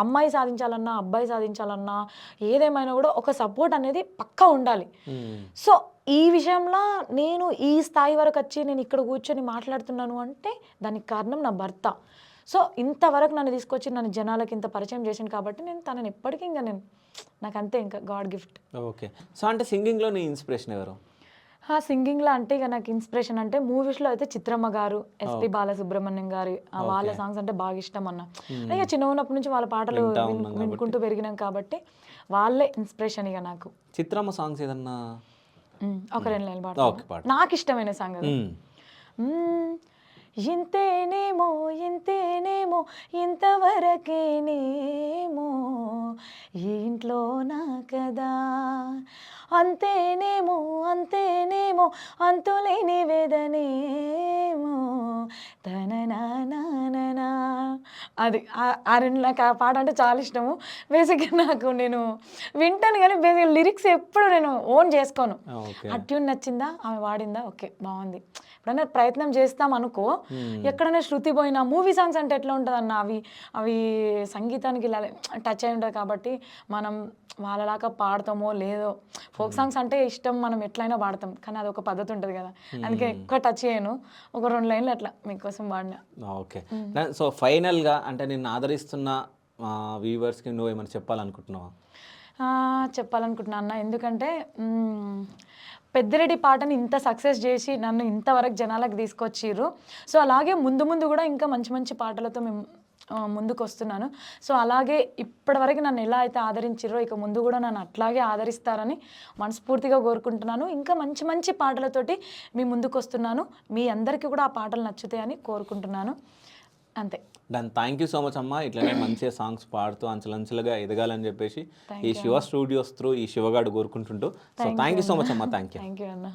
అమ్మాయి సాధించాలన్నా అబ్బాయి సాధించాలన్నా ఏదేమైనా కూడా ఒక సపోర్ట్ అనేది పక్కా ఉండాలి. సో ఈ విషయంలో నేను ఈ స్థాయి వరకు వచ్చి నేను ఇక్కడ కూర్చొని మాట్లాడుతున్నాను అంటే దానికి కారణం నా భర్త. సో ఇంతవరకు నన్ను తీసుకొచ్చి నన్ను జనాలకి ఇంత పరిచయం చేసింది కాబట్టి నేను తనని ఎప్పటికీ ఇంకా నాకు అంతే ఇంకా గాడ్ గిఫ్ట్. ఓకే. సో అంటే సింగింగ్లో నీ ఇన్స్పిరేషన్ ఎవరు? సింగింగ్లో అంటే ఇక నాకు ఇన్స్పిరేషన్ అంటే మూవీస్లో అయితే చిత్రమ్మ గారు, ఎస్పి బాలసుబ్రహ్మణ్యం గారు వాళ్ళ సాంగ్స్ అంటే బాగా ఇష్టం అన్న. ఇక చిన్న ఉన్నప్పటి నుంచి వాళ్ళ పాటలు వినుకుంటూ పెరిగినాం కాబట్టి వాళ్ళే ఇన్స్పిరేషన్ ఇక నాకు. చిత్రమ్మ సాంగ్స్ ఏదన్నా ఒక 2 లైన్లు పాట నాకు ఇష్టమైన సాంగ్ అది. ఇంతేనేమో ఇంతేనేమో ఇంతవరకేనేమో ఈ ఇంట్లో నా కదా, అంతేనేమో అంతేనేమో అంతులేని వేదనేమో తననా. అది ఆ 2 నాకు ఆ పాట అంటే చాలా ఇష్టము. బేసిక్గా నాకు నేను వింటాను కానీ బేసిక్గా లిరిక్స్ ఎప్పుడు నేను ఓన్ చేసుకోను. ఆ ట్యూన్ నచ్చిందా, ఆమె వాడిందా, ఓకే బాగుంది, ఎప్పుడైనా ప్రయత్నం చేస్తాం అనుకో. ఎక్కడైనా శృతి పోయినా మూవీ సాంగ్స్ అంటే ఎట్లా ఉంటుంది అన్న, అవి సంగీతానికి ఇలా టచ్ అయి ఉంటుంది కాబట్టి మనం వాళ్ళలాగా పాడతామో లేదో. ఫోక్ సాంగ్స్ అంటే ఇష్టం, మనం ఎట్లయినా పాడతాం కానీ అది ఒక పద్ధతి ఉంటుంది కదా, అందుకే ఎక్కువ టచ్ చేయను. ఒక 2 లైన్లు అట్లా మీకోసం పాడినా. ఓకే. సో ఫైనల్గా అంటే నిన్ను ఆదరిస్తున్న వ్యూవర్స్కి నువ్వు ఏమైనా చెప్పాలనుకుంటున్నావా? చెప్పాలనుకుంటున్నా అన్న, ఎందుకంటే పెద్దిరెడ్డి పాటని ఇంత సక్సెస్ చేసి నన్ను ఇంతవరకు జనాలకు తీసుకొచ్చిర్రు. సో అలాగే ముందు ముందు కూడా ఇంకా మంచి మంచి పాటలతో మేము ముందుకు వస్తున్నాను. సో అలాగే ఇప్పటివరకు నన్ను ఎలా అయితే ఆదరించిర్రో ఇక ముందు కూడా నన్ను అట్లాగే ఆదరిస్తారని మనస్ఫూర్తిగా కోరుకుంటున్నాను. ఇంకా మంచి మంచి పాటలతోటి మీ ముందుకు వస్తున్నాను. మీ అందరికీ కూడా ఆ పాటలు నచ్చుతాయని కోరుకుంటున్నాను. అంతే. థ్యాంక్ యూ సో మచ్ అమ్మా. ఇట్లనే మంచిగా సాంగ్స్ పాడుతూ అంచెలంచెలుగా ఎదగాలని చెప్పేసి ఈ శివ స్టూడియోస్ త్రూ ఈ శివగాడు కోరుకుంటుంటూ. So thank you so much అమ్మా. థ్యాంక్ యూ అన్న.